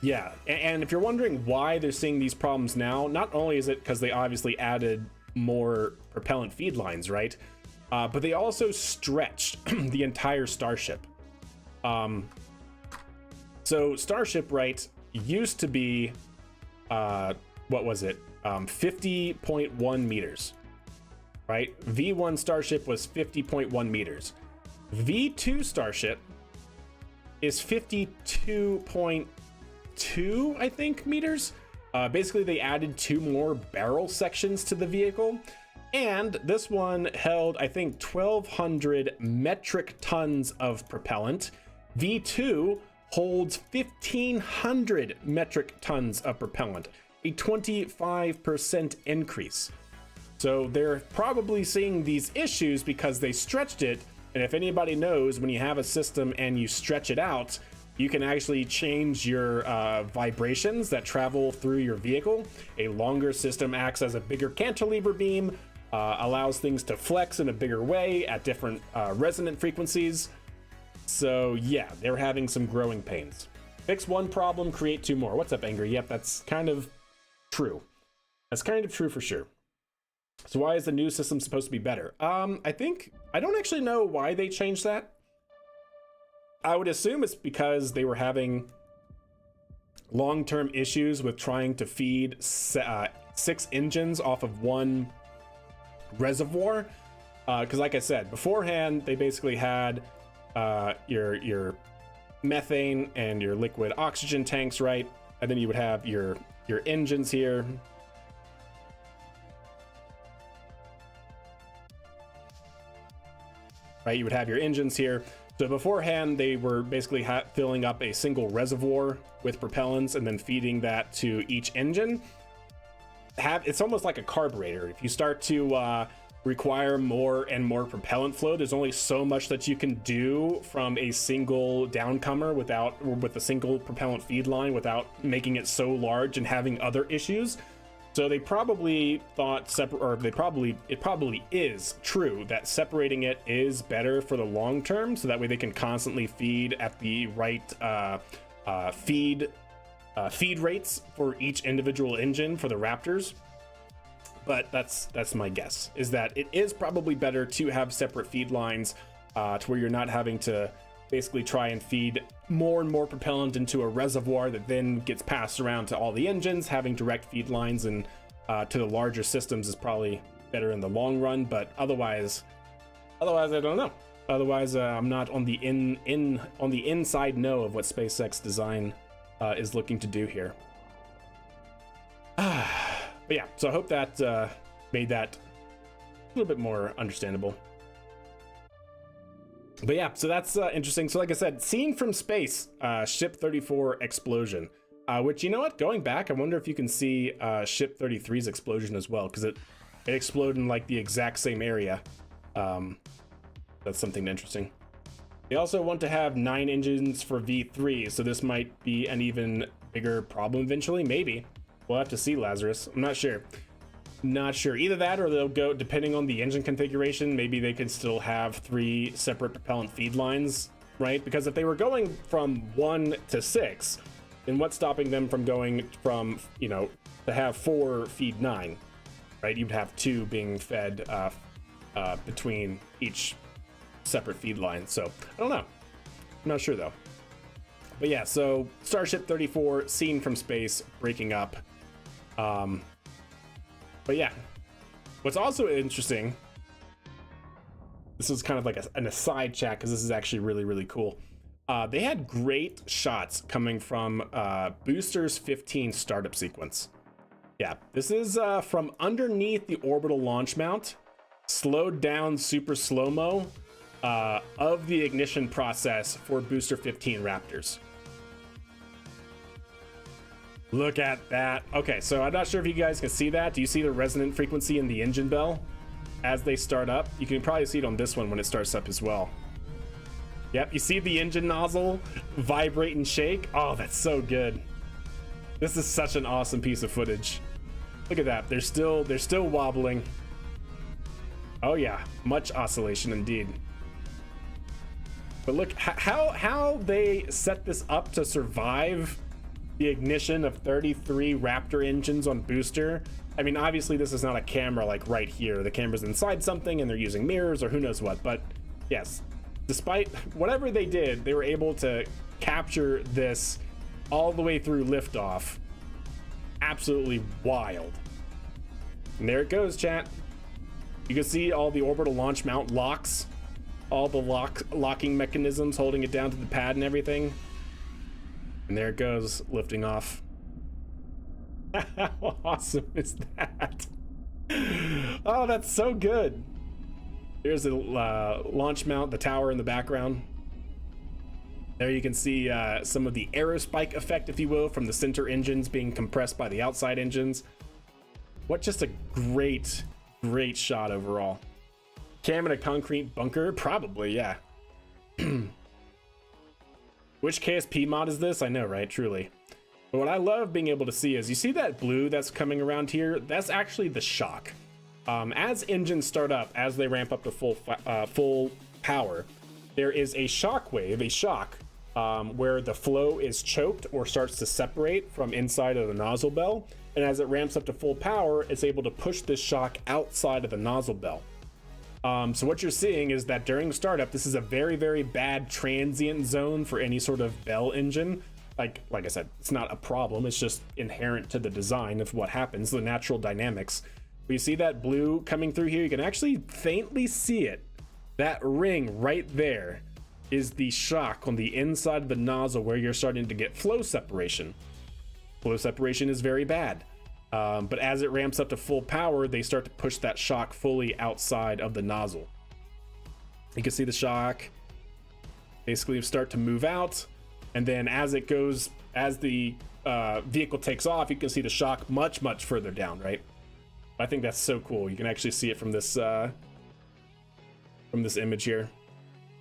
Speaker 1: Yeah, and if you're wondering why they're seeing these problems now, not only is it because they obviously added more propellant feed lines, right? But they also stretched the entire Starship. So Starship, right, used to be, what was it? 50.1 meters, right? V1 Starship was 50.1 meters. V2 Starship is 52.2, I think, meters. Basically, they added 2 more barrel sections to the vehicle, and this one held, I think, 1,200 metric tons of propellant. V2 holds 1,500 metric tons of propellant, a 25% increase. So they're probably seeing these issues because they stretched it. And if anybody knows, when you have a system and you stretch it out, you can actually change your vibrations that travel through your vehicle. A longer system acts as a bigger cantilever beam, allows things to flex in a bigger way at different resonant frequencies. So yeah, they're having some growing pains. Fix one problem, create 2 more. What's up, Angry? Yep, that's kind of true. That's kind of true for sure. So why is the new system supposed to be better? I don't actually know why they changed that. I would assume it's because they were having long-term issues with trying to feed 6 engines off of one reservoir. Because like I said, beforehand, they basically had your methane and your liquid oxygen tanks, right? And then you would have your engines here. Right, you would have your engines here. So beforehand, they were basically filling up a single reservoir with propellants and then feeding that to each engine. It's almost like a carburetor. If you start to require more and more propellant flow, there's only so much that you can do from a single downcomer with a single propellant feed line without making it so large and having other issues. So they probably thought it probably is true that separating it is better for the long term, so that way they can constantly feed at the right feed rates for each individual engine for the Raptors. But that's my guess, is that it is probably better to have separate feed lines to where you're not having to basically try and feed more and more propellant into a reservoir that then gets passed around to all the engines. Having direct feed lines and to the larger systems is probably better in the long run, but otherwise I don't know. Otherwise, I'm not on the inside know of what SpaceX design is looking to do here. But yeah, so I hope that made that a little bit more understandable. But yeah, so that's interesting. So like I said, seen from space, Ship 34 explosion, which, you know what, going back, I wonder if you can see Ship 33's explosion as well, because it exploded in like the exact same area. That's something interesting. They also want to have 9 engines for V3, so this might be an even bigger problem eventually. Maybe. We'll have to see, Lazarus. I'm not sure. Not sure. Either that, or they'll go, depending on the engine configuration, maybe they can still have 3 separate propellant feed lines, right? Because if they were going from 1 to 6, then what's stopping them from going from, you know, to have 4 feed 9, right? You'd have 2 being fed between each separate feed line. So I don't know. I'm not sure though. But yeah, so Starship 34 seen from space breaking up. But yeah, what's also interesting, this is kind of like an aside chat, because this is actually really, really cool. They had great shots coming from Booster's 15 startup sequence. Yeah, this is from underneath the orbital launch mount, slowed down super slow-mo of the ignition process for Booster 15 Raptors. Look at that. Okay, so I'm not sure if you guys can see that. Do you see the resonant frequency in the engine bell as they start up? You can probably see it on this one when it starts up as well. Yep, you see the engine nozzle vibrate and shake? Oh, that's so good. This is such an awesome piece of footage. Look at that. They're still wobbling. Oh yeah, much oscillation indeed. But look how they set this up to survive the ignition of 33 Raptor engines on Booster. I mean, obviously this is not a camera like right here. The camera's inside something and they're using mirrors or who knows what, but yes, despite whatever they did, they were able to capture this all the way through liftoff. Absolutely wild. And there it goes, chat. You can see all the orbital launch mount locks, all the locking mechanisms holding it down to the pad and everything. And there it goes, lifting off. How awesome is that? Oh, that's so good. Here's the launch mount, the tower in the background. There you can see some of the aerospike effect, if you will, from the center engines being compressed by the outside engines. What just a great shot overall. Cam in a concrete bunker? Probably, yeah. Which KSP mod is this? I know, right? Truly. But what I love being able to see is, you see that blue that's coming around here? That's actually the shock. As engines start up, as they ramp up to full power, there is a shock wave, a shock, where the flow is choked or starts to separate from inside of the nozzle bell. And as it ramps up to full power, it's able to push this shock outside of the nozzle bell. So what you're seeing is that during startup, this is a very, very bad transient zone for any sort of Bell engine. Like I said, it's not a problem. It's just inherent to the design of what happens, the natural dynamics. But you see that blue coming through here? You can actually faintly see it. That ring right there is the shock on the inside of the nozzle where you're starting to get flow separation. Flow separation is very bad. But as it ramps up to full power, they start to push that shock fully outside of the nozzle. You can see the shock basically start to move out. And then as the vehicle takes off, you can see the shock much, much further down, right? I think that's so cool. You can actually see it from this image here.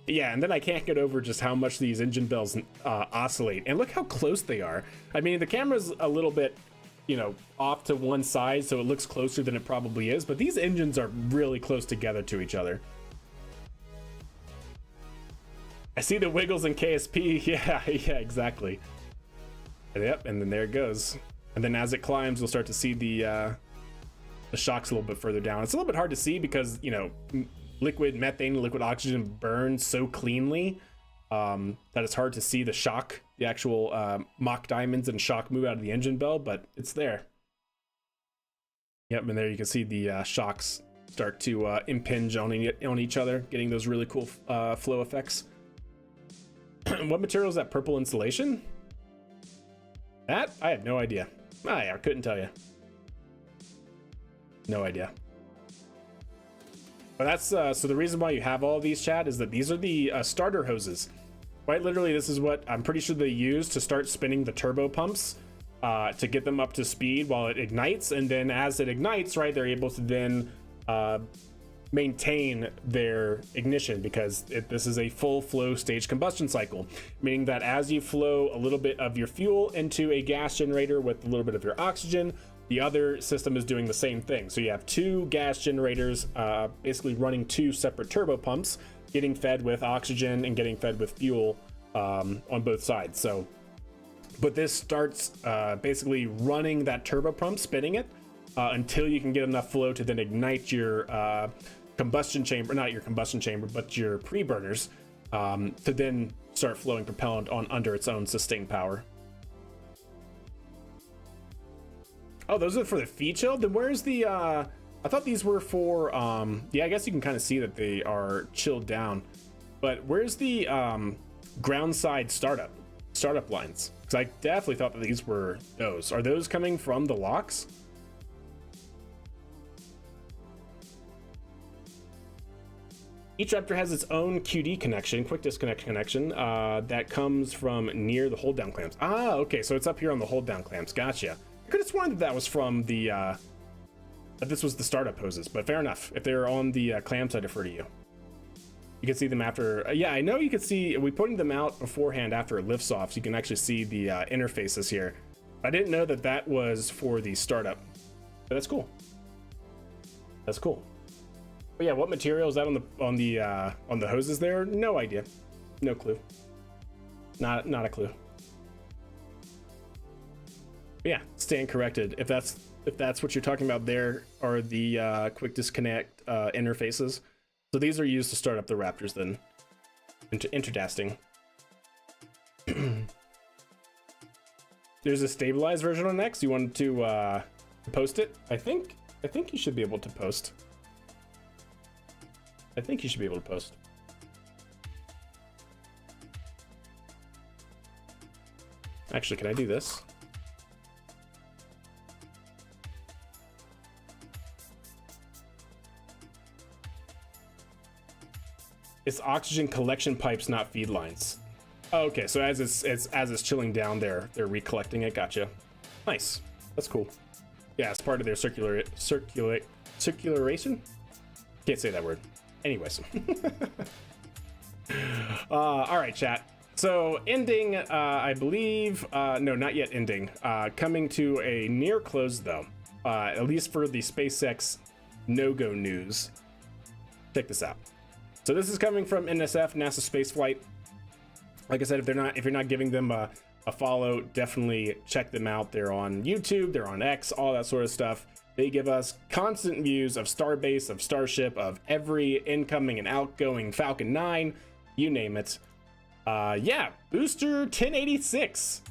Speaker 1: Yeah, and then I can't get over just how much these engine bells oscillate. And look how close they are. I mean, the camera's a little bit, you know, off to one side, so it looks closer than it probably is. But these engines are really close together to each other. I see the wiggles in KSP. Yeah, exactly. Yep, and then there it goes. And then as it climbs, we'll start to see the shocks a little bit further down. It's a little bit hard to see because, you know, liquid methane and liquid oxygen burn so cleanly that it's hard to see the shock, the actual mock diamonds and shock move out of the engine bell, but it's there. Yep, and there you can see the shocks start to impinge on each other, getting those really cool flow effects. What material is that purple insulation? That? I have no idea. I couldn't tell you. No idea. But that's so the reason why you have all these, chat, is that these are the starter hoses. Quite literally, this is what I'm pretty sure they use to start spinning the turbo pumps to get them up to speed while it ignites. And then as it ignites, right, they're able to then maintain their ignition because this is a full flow stage combustion cycle, meaning that as you flow a little bit of your fuel into a gas generator with a little bit of your oxygen, the other system is doing the same thing. So you have two gas generators basically running two separate turbo pumps, getting fed with oxygen and getting fed with fuel on both sides. So, but this starts basically running that turbo pump, spinning it until you can get enough flow to then ignite your combustion chamber, not your combustion chamber, but your pre-burners to then start flowing propellant on under its own sustained power. Oh, those are for the feed chill? Then where's the, I thought these were for, yeah, I guess you can kind of see that they are chilled down. But where's the ground side startup lines? Because I definitely thought that these were those. Are those coming from the locks? Each Raptor has its own QD connection, quick disconnect connection, that comes from near the hold down clamps. Ah, okay, so it's up here on the hold down clamps. Gotcha. I could have sworn that was from the, that this was the startup hoses, but fair enough. If they're on the clamps, I defer to you. You can see them after, yeah, I know you can see, we putting them out beforehand after it lifts off, so you can actually see the interfaces here. I didn't know that that was for the startup, but that's cool. That's cool. But yeah, what material is that on the hoses there? No idea. No clue. Not a clue. But yeah, stand corrected. If that's what you're talking about, there are the quick disconnect interfaces. So these are used to start up the Raptors then. Interesting. There's a stabilized version on X. You wanted to post it? I think you should be able to post. I think you should be able to post. Actually, can I do this? It's oxygen collection pipes, not feed lines. Oh, okay, so as it's chilling down there, they're recollecting it. Gotcha. Nice. That's cool. Yeah, it's part of their circulation. Can't say that word. Anyways. All right, chat. So ending, I believe, no, not yet ending. Coming to a near close though, at least for the SpaceX no-go news. Check this out. So this is coming from NSF, NASA Spaceflight. Like I said, if you're not giving them a follow, definitely check them out. They're on YouTube, they're on X, all that sort of stuff. They give us constant views of Starbase, of Starship, of every incoming and outgoing Falcon 9, you name it. Yeah, Booster 1086.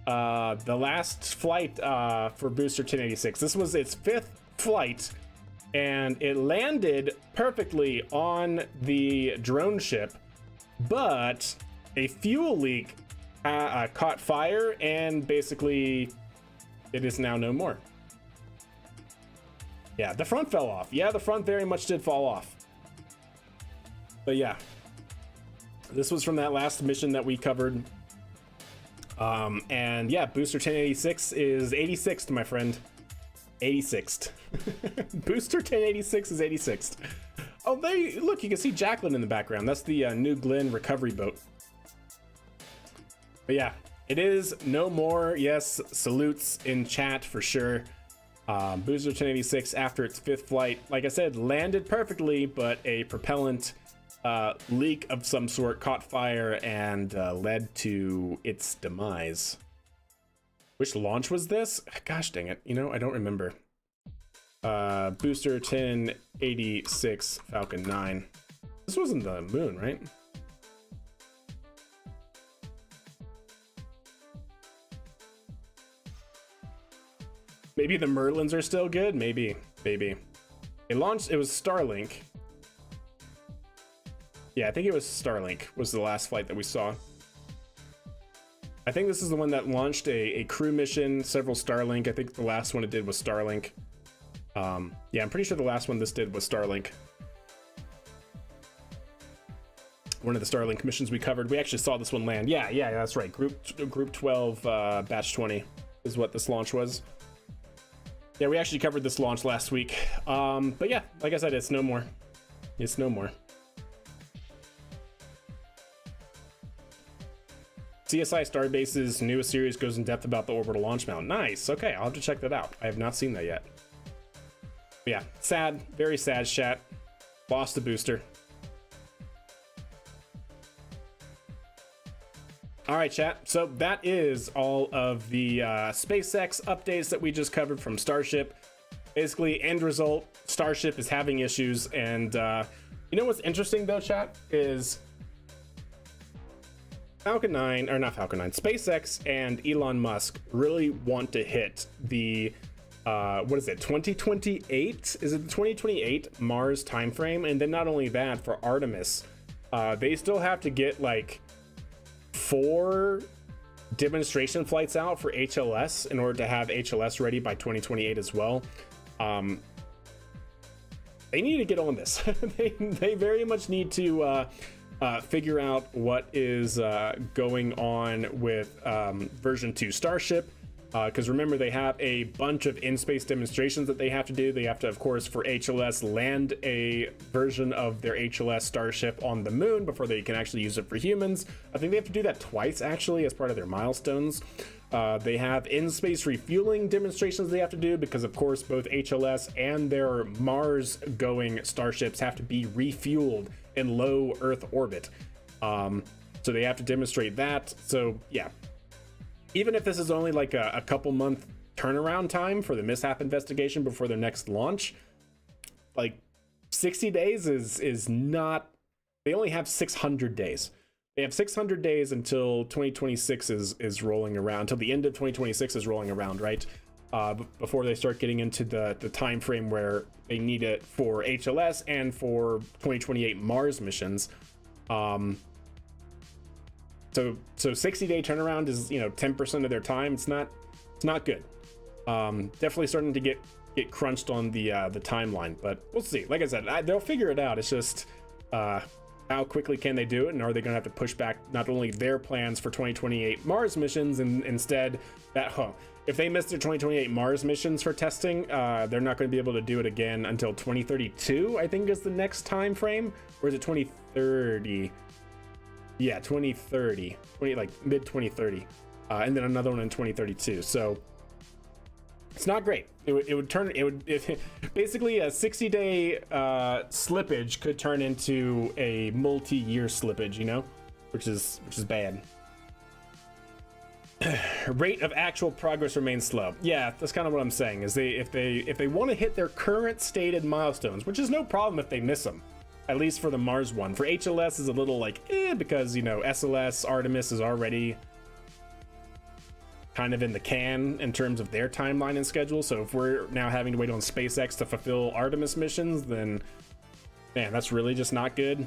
Speaker 1: The last flight for Booster 1086. This was its 5th flight, and it landed perfectly on the drone ship but a fuel leak caught fire, and basically it is now no more. Yeah, the front fell off. Yeah, the front very much did fall off. But yeah, this was from that last mission that we covered. And yeah, booster 1086 is 86th, my friend. 86th. Booster 1086 is 86th. Oh, there you look, you can see Jacqueline in the background. That's the New Glenn recovery boat. But yeah, it is no more. Yes, salutes in chat for sure. Booster 1086 after its 5th flight, like I said, landed perfectly, but a propellant leak of some sort caught fire and led to its demise. Which launch was this? Gosh dang it, you know, I don't remember. Booster 1086 Falcon 9. This wasn't the moon, right? Maybe the Merlins are still good. Maybe. It launched. It was Starlink. Yeah, I think it was Starlink was the last flight that we saw. I think this is the one that launched a crew mission, several Starlink. I think the last one it did was Starlink. Yeah, I'm pretty sure the last one this did was Starlink. One of the Starlink missions we covered. We actually saw this one land. Yeah, that's right. Group 12, batch 20 is what this launch was. Yeah, we actually covered this launch last week. But yeah, like I said, it's no more. It's no more. CSI Starbase's newest series goes in depth about the orbital launch mount. Nice. Okay, I'll have to check that out. I have not seen that yet. But yeah, sad. Very sad, chat. Lost the booster. All right, chat. So that is all of the SpaceX updates that we just covered from Starship. Basically, end result, Starship is having issues. And you know what's interesting though, chat, is Falcon 9, or not Falcon 9, SpaceX and Elon Musk really want to hit the, what is it, 2028? Is it the 2028 Mars timeframe? And then not only that, for Artemis, they still have to get like 4 demonstration flights out for HLS in order to have HLS ready by 2028 as well. They need to get on this. they very much need to figure out what is going on with version 2 Starship, because remember, they have a bunch of in-space demonstrations that they have to do. They have to, of course, for HLS, land a version of their HLS Starship on the moon before they can actually use it for humans. I think they have to do that twice, actually, as part of their milestones. They have in-space refueling demonstrations they have to do because, of course, both HLS and their Mars-going starships have to be refueled in low Earth orbit. So they have to demonstrate that. So, yeah. Even if this is only like a couple month turnaround time for the mishap investigation before their next launch, like 60 days is not, they only have 600 days. They have 600 days until 2026 is rolling around, until the end of 2026 is rolling around, right? Before they start getting into the time frame where they need it for HLS and for 2028 Mars missions. So 60-day turnaround is, you know, 10% of their time. It's not good. Definitely starting to get crunched on the timeline, but we'll see. Like I said, they'll figure it out. It's just how quickly can they do it, and are they going to have to push back not only their plans for 2028 Mars missions, and instead that if they miss their 2028 Mars missions for testing, they're not going to be able to do it again until 2032, I think is the next time frame, or is it 2030? Yeah, 2030, like mid 2030, and then another one in 2032. So it's not great. If basically a 60-day slippage could turn into a multi-year slippage, you know, which is bad. Rate of actual progress remains slow. Yeah, that's kind of what I'm saying. Is if they want to hit their current stated milestones, which is no problem if they miss them. At least for the Mars one. For HLS is a little like, because, you know, SLS, Artemis is already kind of in the can in terms of their timeline and schedule. So if we're now having to wait on SpaceX to fulfill Artemis missions, then, man, that's really just not good.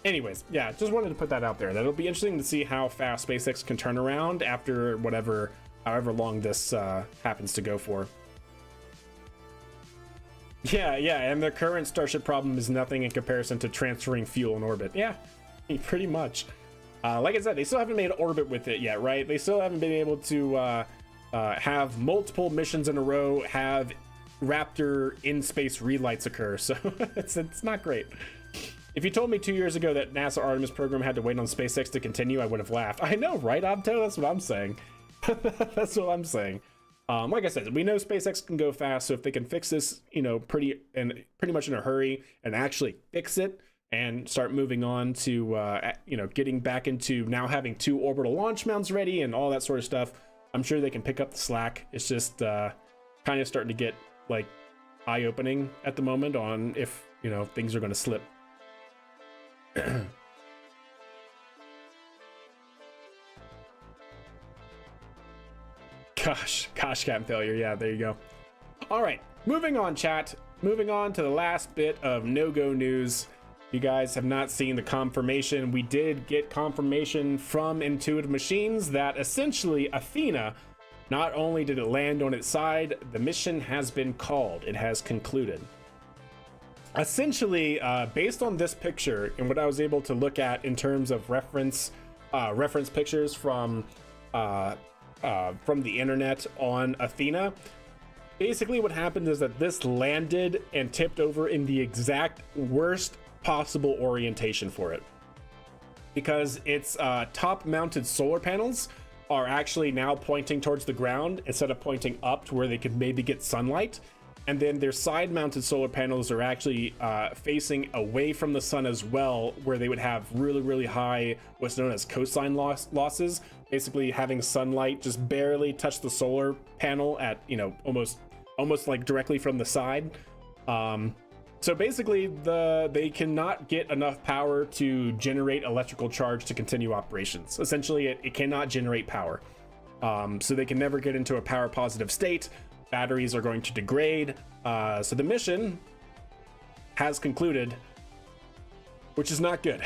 Speaker 1: Anyways, yeah, just wanted to put that out there. That'll be interesting to see how fast SpaceX can turn around after however long this happens to go for. Yeah, and the current Starship problem is nothing in comparison to transferring fuel in orbit. Yeah, pretty much. Like I said, they still haven't made orbit with it yet, right? They still haven't been able to have multiple missions in a row, have Raptor in space relights occur, so it's not great. If you told me 2 years ago that NASA Artemis program had to wait on SpaceX to continue, I would have laughed. I know, right, Abto? That's what I'm saying. That's what I'm saying. Like I said, we know SpaceX can go fast, so if they can fix this, pretty much in a hurry and actually fix it and start moving on to, getting back into now having 2 orbital launch mounts ready and all that sort of stuff, I'm sure they can pick up the slack. It's just kind of starting to get like eye-opening at the moment on if, things are going to slip. Gosh, Captain Failure. Yeah, there you go. All right, moving on, chat. Moving on to the last bit of no-go news. You guys have not seen the confirmation. We did get confirmation from Intuitive Machines that essentially Athena, not only did it land on its side, the mission has been called. It has concluded. Essentially, based on this picture and what I was able to look at in terms of reference pictures from the internet on Athena, basically what happened is that this landed and tipped over in the exact worst possible orientation for it, because its top mounted solar panels are actually now pointing towards the ground instead of pointing up to where they could maybe get sunlight. And then their side mounted solar panels are actually facing away from the sun as well, where they would have really high what's known as cosine losses, basically having sunlight just barely touch the solar panel at almost like directly from the side. So basically they cannot get enough power to generate electrical charge to continue operations. Essentially it cannot generate power, so they can never get into a power positive state. Batteries are going to degrade, so the mission has concluded, which is not good.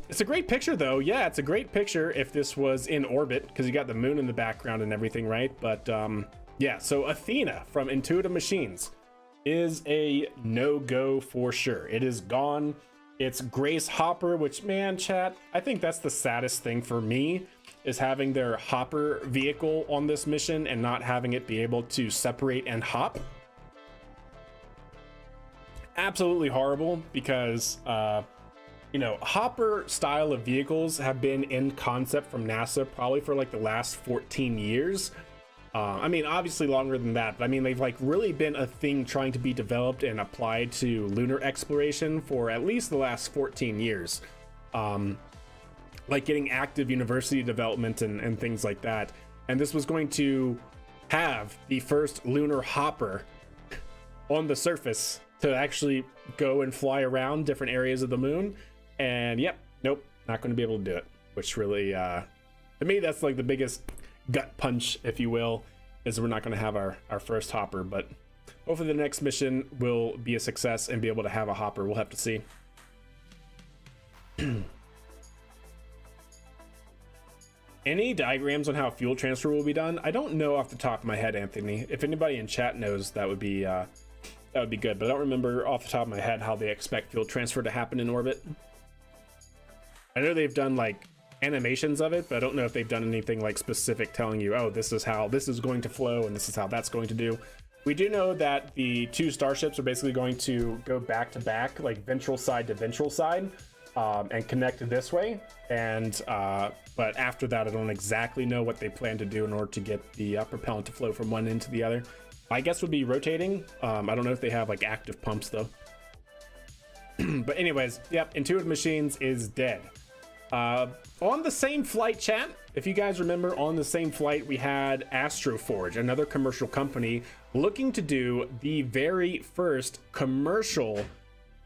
Speaker 1: It's a great picture though. Yeah, it's a great picture if this was in orbit, because you got the moon in the background and everything, right? But yeah, so Athena from Intuitive Machines is a no-go for sure. It is gone. It's Grace Hopper, which, man, chat, I think that's the saddest thing for me, is having their hopper vehicle on this mission and not having it be able to separate and hop. Absolutely horrible, because hopper style of vehicles have been in concept from NASA probably for like the last 14 years. I mean, obviously longer than that, but I mean, they've like really been a thing trying to be developed and applied to lunar exploration for at least the last 14 years. Like getting active university development and things like that. And this was going to have the first lunar hopper on the surface to actually go and fly around different areas of the moon. And yep, nope, not going to be able to do it, which really, to me, that's like the biggest gut punch, if you will, is we're not going to have our first hopper. But hopefully the next mission will be a success and be able to have a hopper. We'll have to see. Any diagrams on how fuel transfer will be done? I don't know off the top of my head, Anthony. If anybody in chat knows, that would be good, but I don't remember off the top of my head how they expect fuel transfer to happen in orbit. I know they've done like animations of it, but I don't know if they've done anything like specific telling you, oh, this is how this is going to flow and this is how that's going to do. We do know that the 2 starships are basically going to go back to back, like ventral side to ventral side, and connect this way. And but after that, I don't exactly know what they plan to do in order to get the propellant to flow from one end to the other. I guess would be rotating. I don't know if they have like active pumps though. But anyways, yep, Intuitive Machines is dead. On the same flight, chat, if you guys remember, on the same flight we had Astroforge, another commercial company looking to do the very first commercial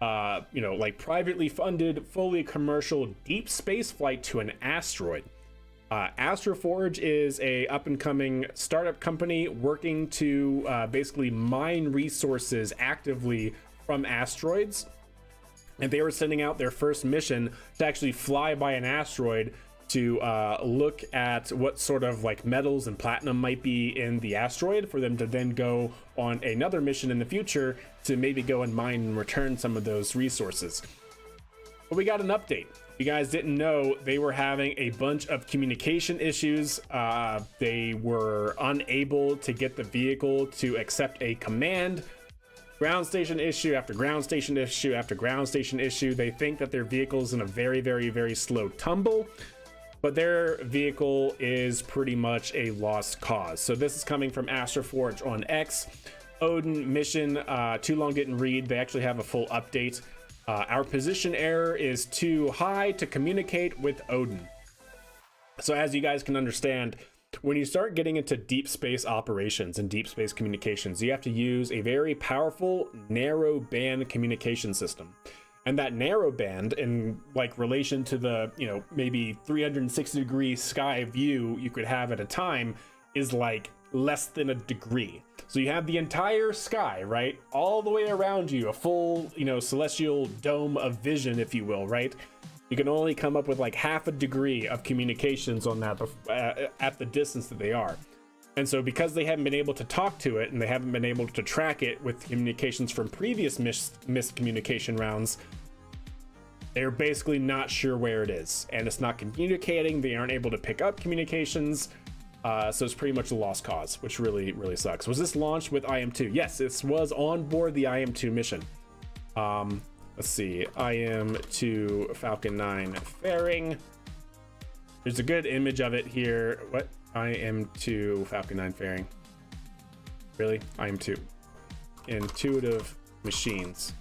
Speaker 1: like privately funded, fully commercial deep space flight to an asteroid. Astroforge is a up-and-coming startup company working to basically mine resources actively from asteroids. and they were sending out their first mission to actually fly by an asteroid to look at what sort of like metals and platinum might be in the asteroid, for them to then go on another mission in the future to maybe go and mine and return some of those resources. But we got an update. You guys didn't know, they were having a bunch of communication issues. They were unable to get the vehicle to accept a command. Ground station issue after ground station issue after ground station issue. They think that their vehicle's in a very, very, very slow tumble, but their vehicle is pretty much a lost cause. So this is coming from Astroforge on X. Odin mission, too long didn't read. They actually have a full update. Our position error is too high to communicate with Odin. So as you guys can understand, when you start getting into deep space operations and deep space communications, you have to use a very powerful narrow band communication system. And that narrow band, in like relation to the, you know, maybe 360-degree sky view you could have at a time, is like less than a degree. So you have the entire sky, right, all the way around you, a full, you know, celestial dome of vision, if you will, right? You can only come up with like half a degree of communications on that at the distance that they are. And so because they haven't been able to talk to it, and they haven't been able to track it with communications from previous missed communication rounds, they're basically not sure where it is, and it's not communicating. They aren't able to pick up communications. So it's pretty much a lost cause, which really, really sucks. Was this launched with IM-2? Yes, this was on board the IM-2 mission. Let's see, IM-2 Falcon 9 fairing. There's a good image of it here. What? IM-2 Falcon 9 fairing. Really? IM-2. Intuitive Machines.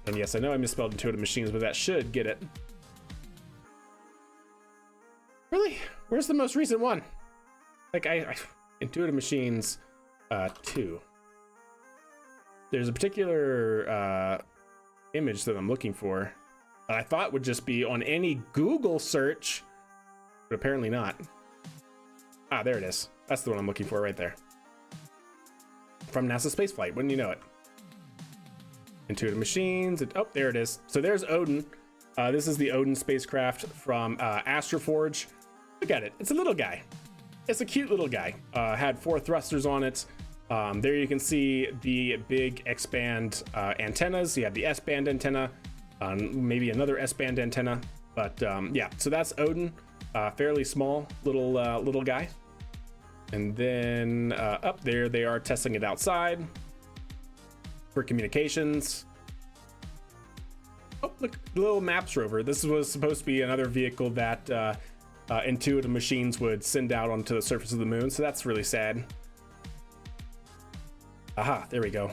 Speaker 1: And yes, I know I misspelled Intuitive Machines, but that should get it. Really? Where's the most recent one? Like, Intuitive Machines 2. There's a particular image that I'm looking for that I thought would just be on any Google search, but apparently not. Ah, there it is. That's the one I'm looking for right there. From NASA Spaceflight, wouldn't you know it? Intuitive Machines, oh, there it is. So there's Odin. This is the Odin spacecraft from Astroforge. Look at it, it's a little guy. It's a cute little guy. Had 4 thrusters on it. There you can see the big X-band antennas. You have the S-band antenna, maybe another S-band antenna. But yeah, so that's Odin, fairly small little guy. And then up there, they are testing it outside for communications. Oh, look, the little maps rover. This was supposed to be another vehicle that Intuitive Machines would send out onto the surface of the moon, so that's really sad. Aha, there we go.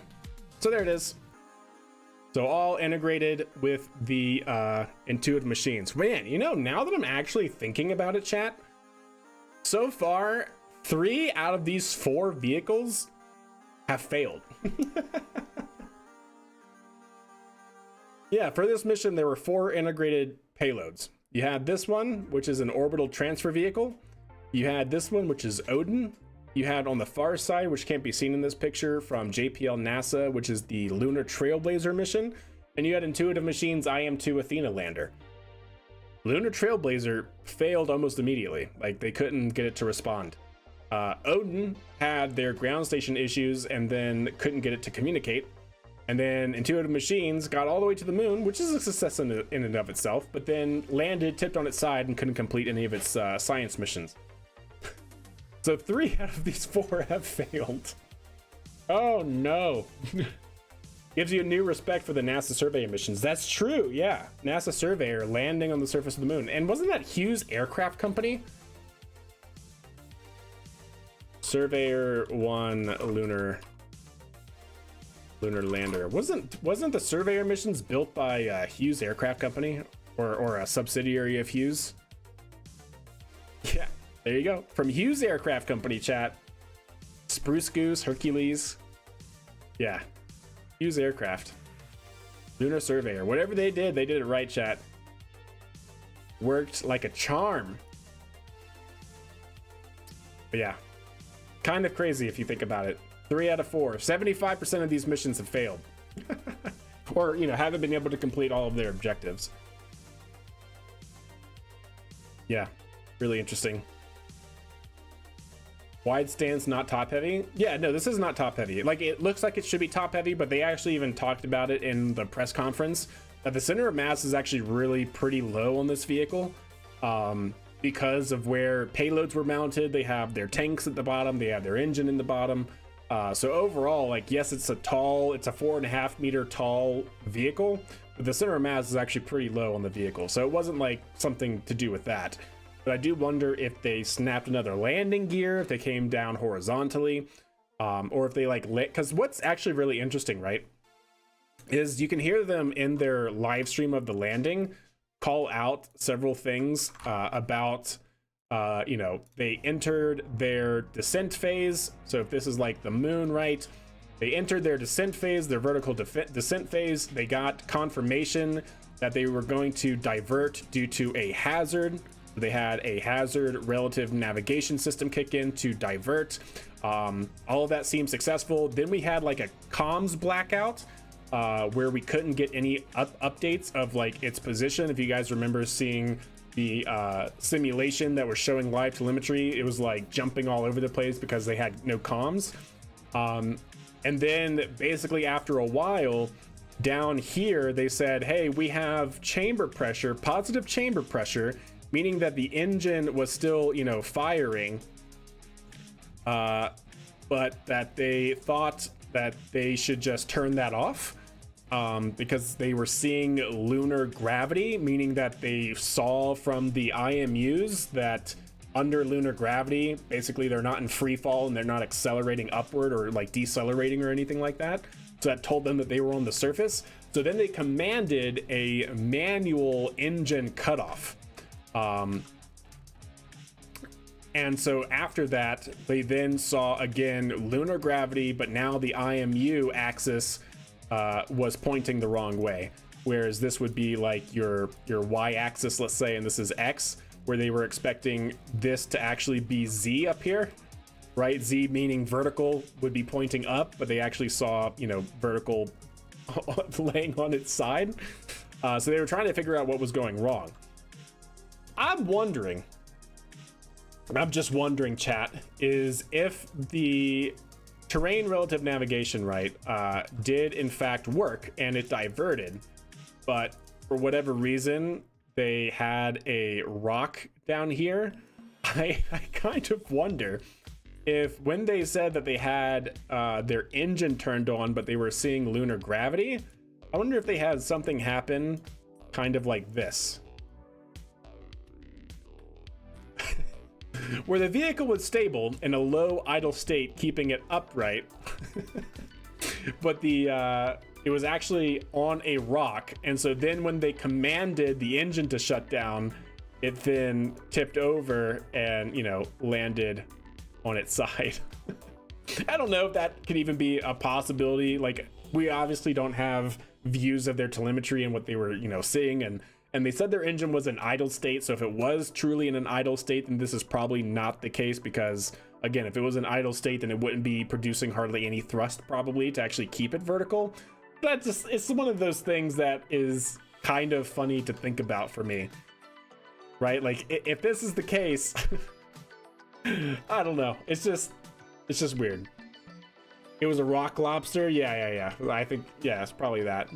Speaker 1: So there it is. So all integrated with the Intuitive Machines. Man, you know, now that I'm actually thinking about it, chat, so far, 3 out of these 4 vehicles have failed. Yeah, for this mission, there were 4 integrated payloads. You had this one, which is an orbital transfer vehicle. You had this one, which is Odin. You had on the far side, which can't be seen in this picture, from JPL NASA, which is the Lunar Trailblazer mission. And you had Intuitive Machines IM-2 Athena lander. Lunar Trailblazer failed almost immediately. Like, they couldn't get it to respond. Odin had their ground station issues and then couldn't get it to communicate. And then Intuitive Machines got all the way to the moon, which is a success in and of itself, but then landed, tipped on its side, and couldn't complete any of its science missions. So 3 out of these 4 have failed. Oh no. Gives you a new respect for the NASA Surveyor missions. That's true, yeah. NASA Surveyor landing on the surface of the moon. And wasn't that Hughes Aircraft Company? Surveyor 1 lunar lander. Wasn't the Surveyor missions built by Hughes Aircraft Company or a subsidiary of Hughes? Yeah, there you go. From Hughes Aircraft Company, chat. Spruce Goose, Hercules. Yeah, Hughes Aircraft. Lunar Surveyor. Whatever they did it right, chat. Worked like a charm. But yeah, kind of crazy if you think about it. 3 out of 4. 75% of these missions have failed. or, you know, haven't been able to complete all of their objectives. Yeah, really interesting. Wide stance, not top heavy. Yeah, no, this is not top heavy. Like, it looks like it should be top heavy, but they actually even talked about it in the press conference that the center of mass is actually really pretty low on this vehicle, because of where payloads were mounted. They have their tanks at the bottom, they have their engine in the bottom. So overall, like, yes, it's a 4.5 meter tall vehicle, but the center of mass is actually pretty low on the vehicle. So it wasn't like something to do with that. But I do wonder if they snapped another landing gear, if they came down horizontally, or if they like lit. Because what's actually really interesting, right, is you can hear them in their live stream of the landing call out several things about, you know, they entered their descent phase. So if this is like the moon, right, they entered their descent phase, their vertical descent phase. They got confirmation that they were going to divert due to a hazard. They had a hazard relative navigation system kick in to divert. All of that seemed successful. Then we had like a comms blackout where we couldn't get any updates of like its position. If you guys remember seeing the simulation that was showing live telemetry, it was like jumping all over the place because they had no comms. And then basically after a while, down here they said, hey, we have chamber pressure, positive chamber pressure, meaning that the engine was still, you know, firing, but that they thought that they should just turn that off, because they were seeing lunar gravity, meaning that they saw from the IMUs that under lunar gravity, basically they're not in free fall and they're not accelerating upward or like decelerating or anything like that. So that told them that they were on the surface. So then they commanded a manual engine cutoff. And so after that, they then saw again lunar gravity, but now the IMU axis was pointing the wrong way, whereas this would be like your y-axis, let's say, and this is x, where they were expecting this to actually be z up here, right? Z meaning vertical would be pointing up, but they actually saw, you know, vertical laying on its side. So they were trying to figure out what was going wrong. I'm just wondering, chat, is if the terrain relative navigation, right, did in fact work and it diverted, but for whatever reason they had a rock down here. I kind of wonder if when they said that they had their engine turned on but they were seeing lunar gravity, I wonder if they had something happen kind of like this, where the vehicle was stable in a low idle state, keeping it upright, but it was actually on a rock, and so then when they commanded the engine to shut down, it then tipped over and, you know, landed on its side. I don't know if that could even be a possibility. Like, we obviously don't have views of their telemetry and what they were, you know, seeing, and they said their engine was in idle state. So if it was truly in an idle state, then this is probably not the case, because again, if it was in idle state, then it wouldn't be producing hardly any thrust probably to actually keep it vertical. But it's one of those things that is kind of funny to think about for me, right? Like, if this is the case, I don't know. It's just weird. It was a rock lobster. Yeah. I think, yeah, it's probably that.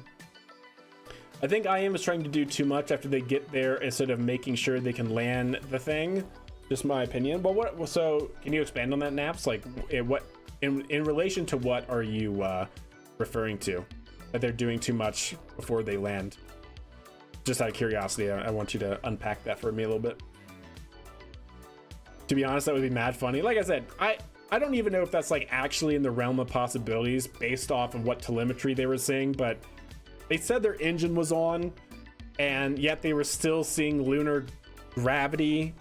Speaker 1: I think IM is trying to do too much after they get there instead of making sure they can land the thing. Just my opinion. But what? So can you expand on that, Naps? Like, what in relation to what are you referring to? That they're doing too much before they land? Just out of curiosity, I want you to unpack that for me a little bit. To be honest, that would be mad funny. Like I said, I don't even know if that's like actually in the realm of possibilities based off of what telemetry they were seeing, but they said their engine was on, and yet they were still seeing lunar gravity,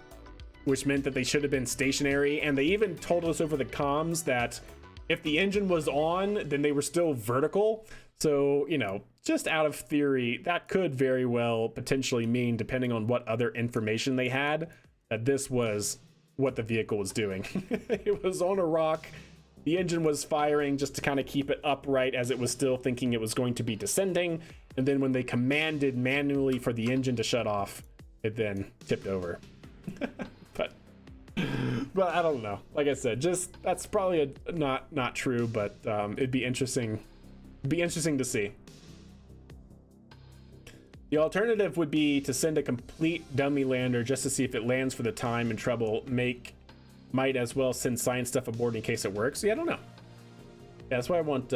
Speaker 1: which meant that they should have been stationary. And they even told us over the comms that if the engine was on, then they were still vertical. So, you know, just out of theory, that could very well potentially mean, depending on what other information they had, that this was what the vehicle was doing. It was on a rock, The engine was firing just to kind of keep it upright as it was still thinking it was going to be descending. And then when they commanded manually for the engine to shut off, it then tipped over. but I don't know. Like I said, just that's probably not true, but it'd be interesting. To see. The alternative would be to send a complete dummy lander just to see if it lands for the time and trouble. Might as well send science stuff aboard in case it works. Yeah, I don't know. Yeah, that's why I want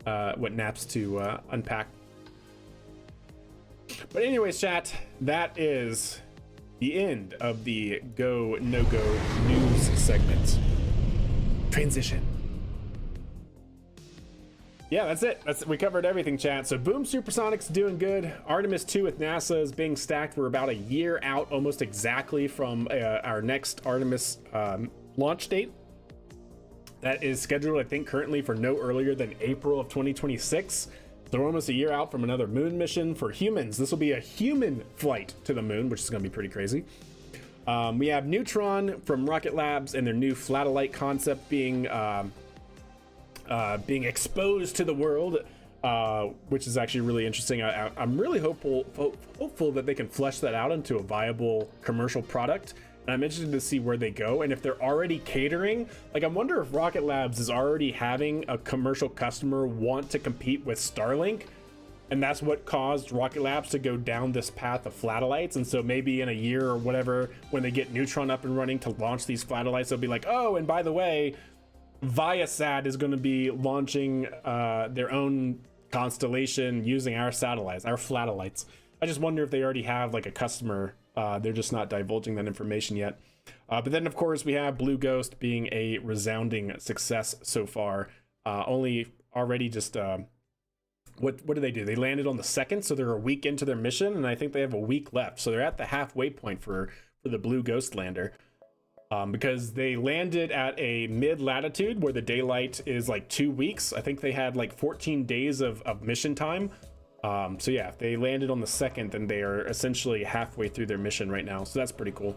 Speaker 1: what Naps to unpack. But anyways, chat, that is the end of the go no go news segment. Transition. Yeah, that's it. We covered everything, chat. So Boom Supersonic's doing good. Artemis II with NASA is being stacked. We're about a year out, almost exactly, from our next Artemis launch date. That is scheduled, I think, currently for no earlier than April of 2026. So we're almost a year out from another moon mission for humans. This will be a human flight to the moon, which is going to be pretty crazy. We have Neutron from Rocket Labs and their new flatellite concept being exposed to the world, which is actually really interesting. I'm really hopeful that they can flesh that out into a viable commercial product. And I'm interested to see where they go. And if they're already catering, like, I wonder if Rocket Labs is already having a commercial customer want to compete with Starlink. And that's what caused Rocket Labs to go down this path of flatelites. And so maybe in a year or whatever, when they get Neutron up and running to launch these flatelights, they'll be like, oh, and by the way, Viasat is going to be launching their own constellation using our satellites, our flatelites. I just wonder if they already have like a customer. They're just not divulging that information yet. But then, of course, we have Blue Ghost being a resounding success so far. Only already just what do they do? They landed on the 2nd, so they're a week into their mission, and I think they have a week left. So they're at the halfway point for the Blue Ghost lander. Because they landed at a mid-latitude where the daylight is like 2 weeks. I think they had like 14 days of mission time. So yeah, if they landed on the 2nd, then they are essentially halfway through their mission right now. So that's pretty cool.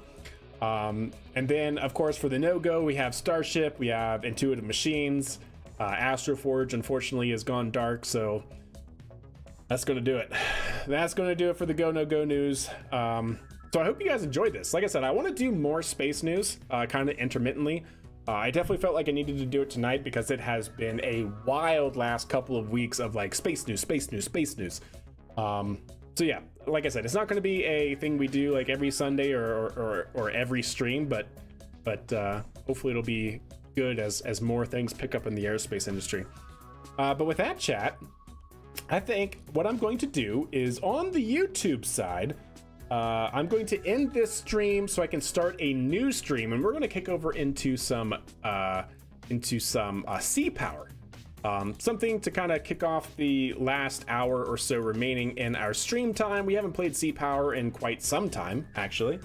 Speaker 1: And then, of course, for the no-go, we have Starship, we have Intuitive Machines. Astroforge, unfortunately, has gone dark, so that's going to do it. That's going to do it for the go no-go news. So I hope you guys enjoyed this. Like I said, I want to do more space news, kind of intermittently. I definitely felt like I needed to do it tonight because it has been a wild last couple of weeks of like space news. So yeah, like I said, it's not going to be a thing we do like every Sunday or every stream, but hopefully it'll be good as more things pick up in the aerospace industry. But with that, chat, I think what I'm going to do is on the YouTube side, I'm going to end this stream so I can start a new stream, and we're going to kick over into some sea power, something to kind of kick off the last hour or so remaining in our stream time. We haven't played sea power in quite some time, actually.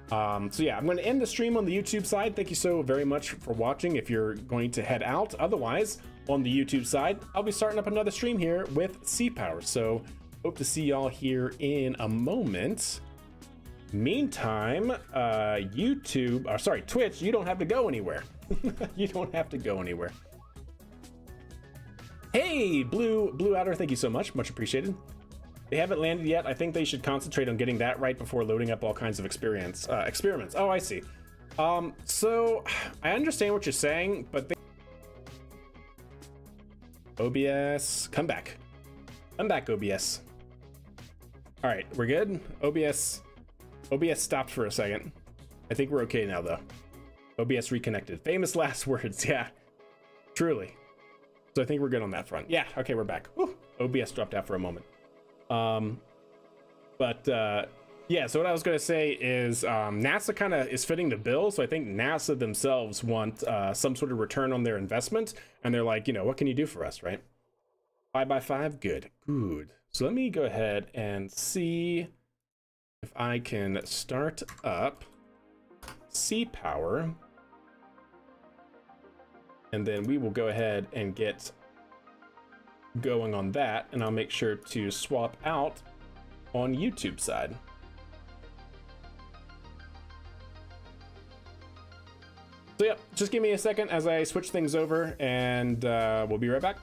Speaker 1: So yeah, I'm going to end the stream on the YouTube side. Thank you so very much for watching. If you're going to head out, otherwise on the YouTube side, I'll be starting up another stream here with sea power. So hope to see y'all here in a moment. Meantime, Twitch, you don't have to go anywhere. You don't have to go anywhere. Hey, Blue Outer, thank you so much appreciated. They haven't landed yet. I think they should concentrate on getting that right before loading up all kinds of experiments. Oh, I see. So I understand what you're saying, but OBS, come back, OBS. All right, we're good. OBS stopped for a second. I think we're okay now, though. OBS reconnected. Famous last words. Yeah, truly. So I think we're good on that front. Yeah, okay, we're back. Whew. OBS dropped out for a moment. Yeah, so what I was going to say is NASA kind of is fitting the bill. So I think NASA themselves want some sort of return on their investment. And they're like, what can you do for us, right? 5x5? Good. So let me go ahead and see if I can start up sea power, and then we will go ahead and get going on that, and I'll make sure to swap out on YouTube side. So yeah, just give me a second as I switch things over, and we'll be right back.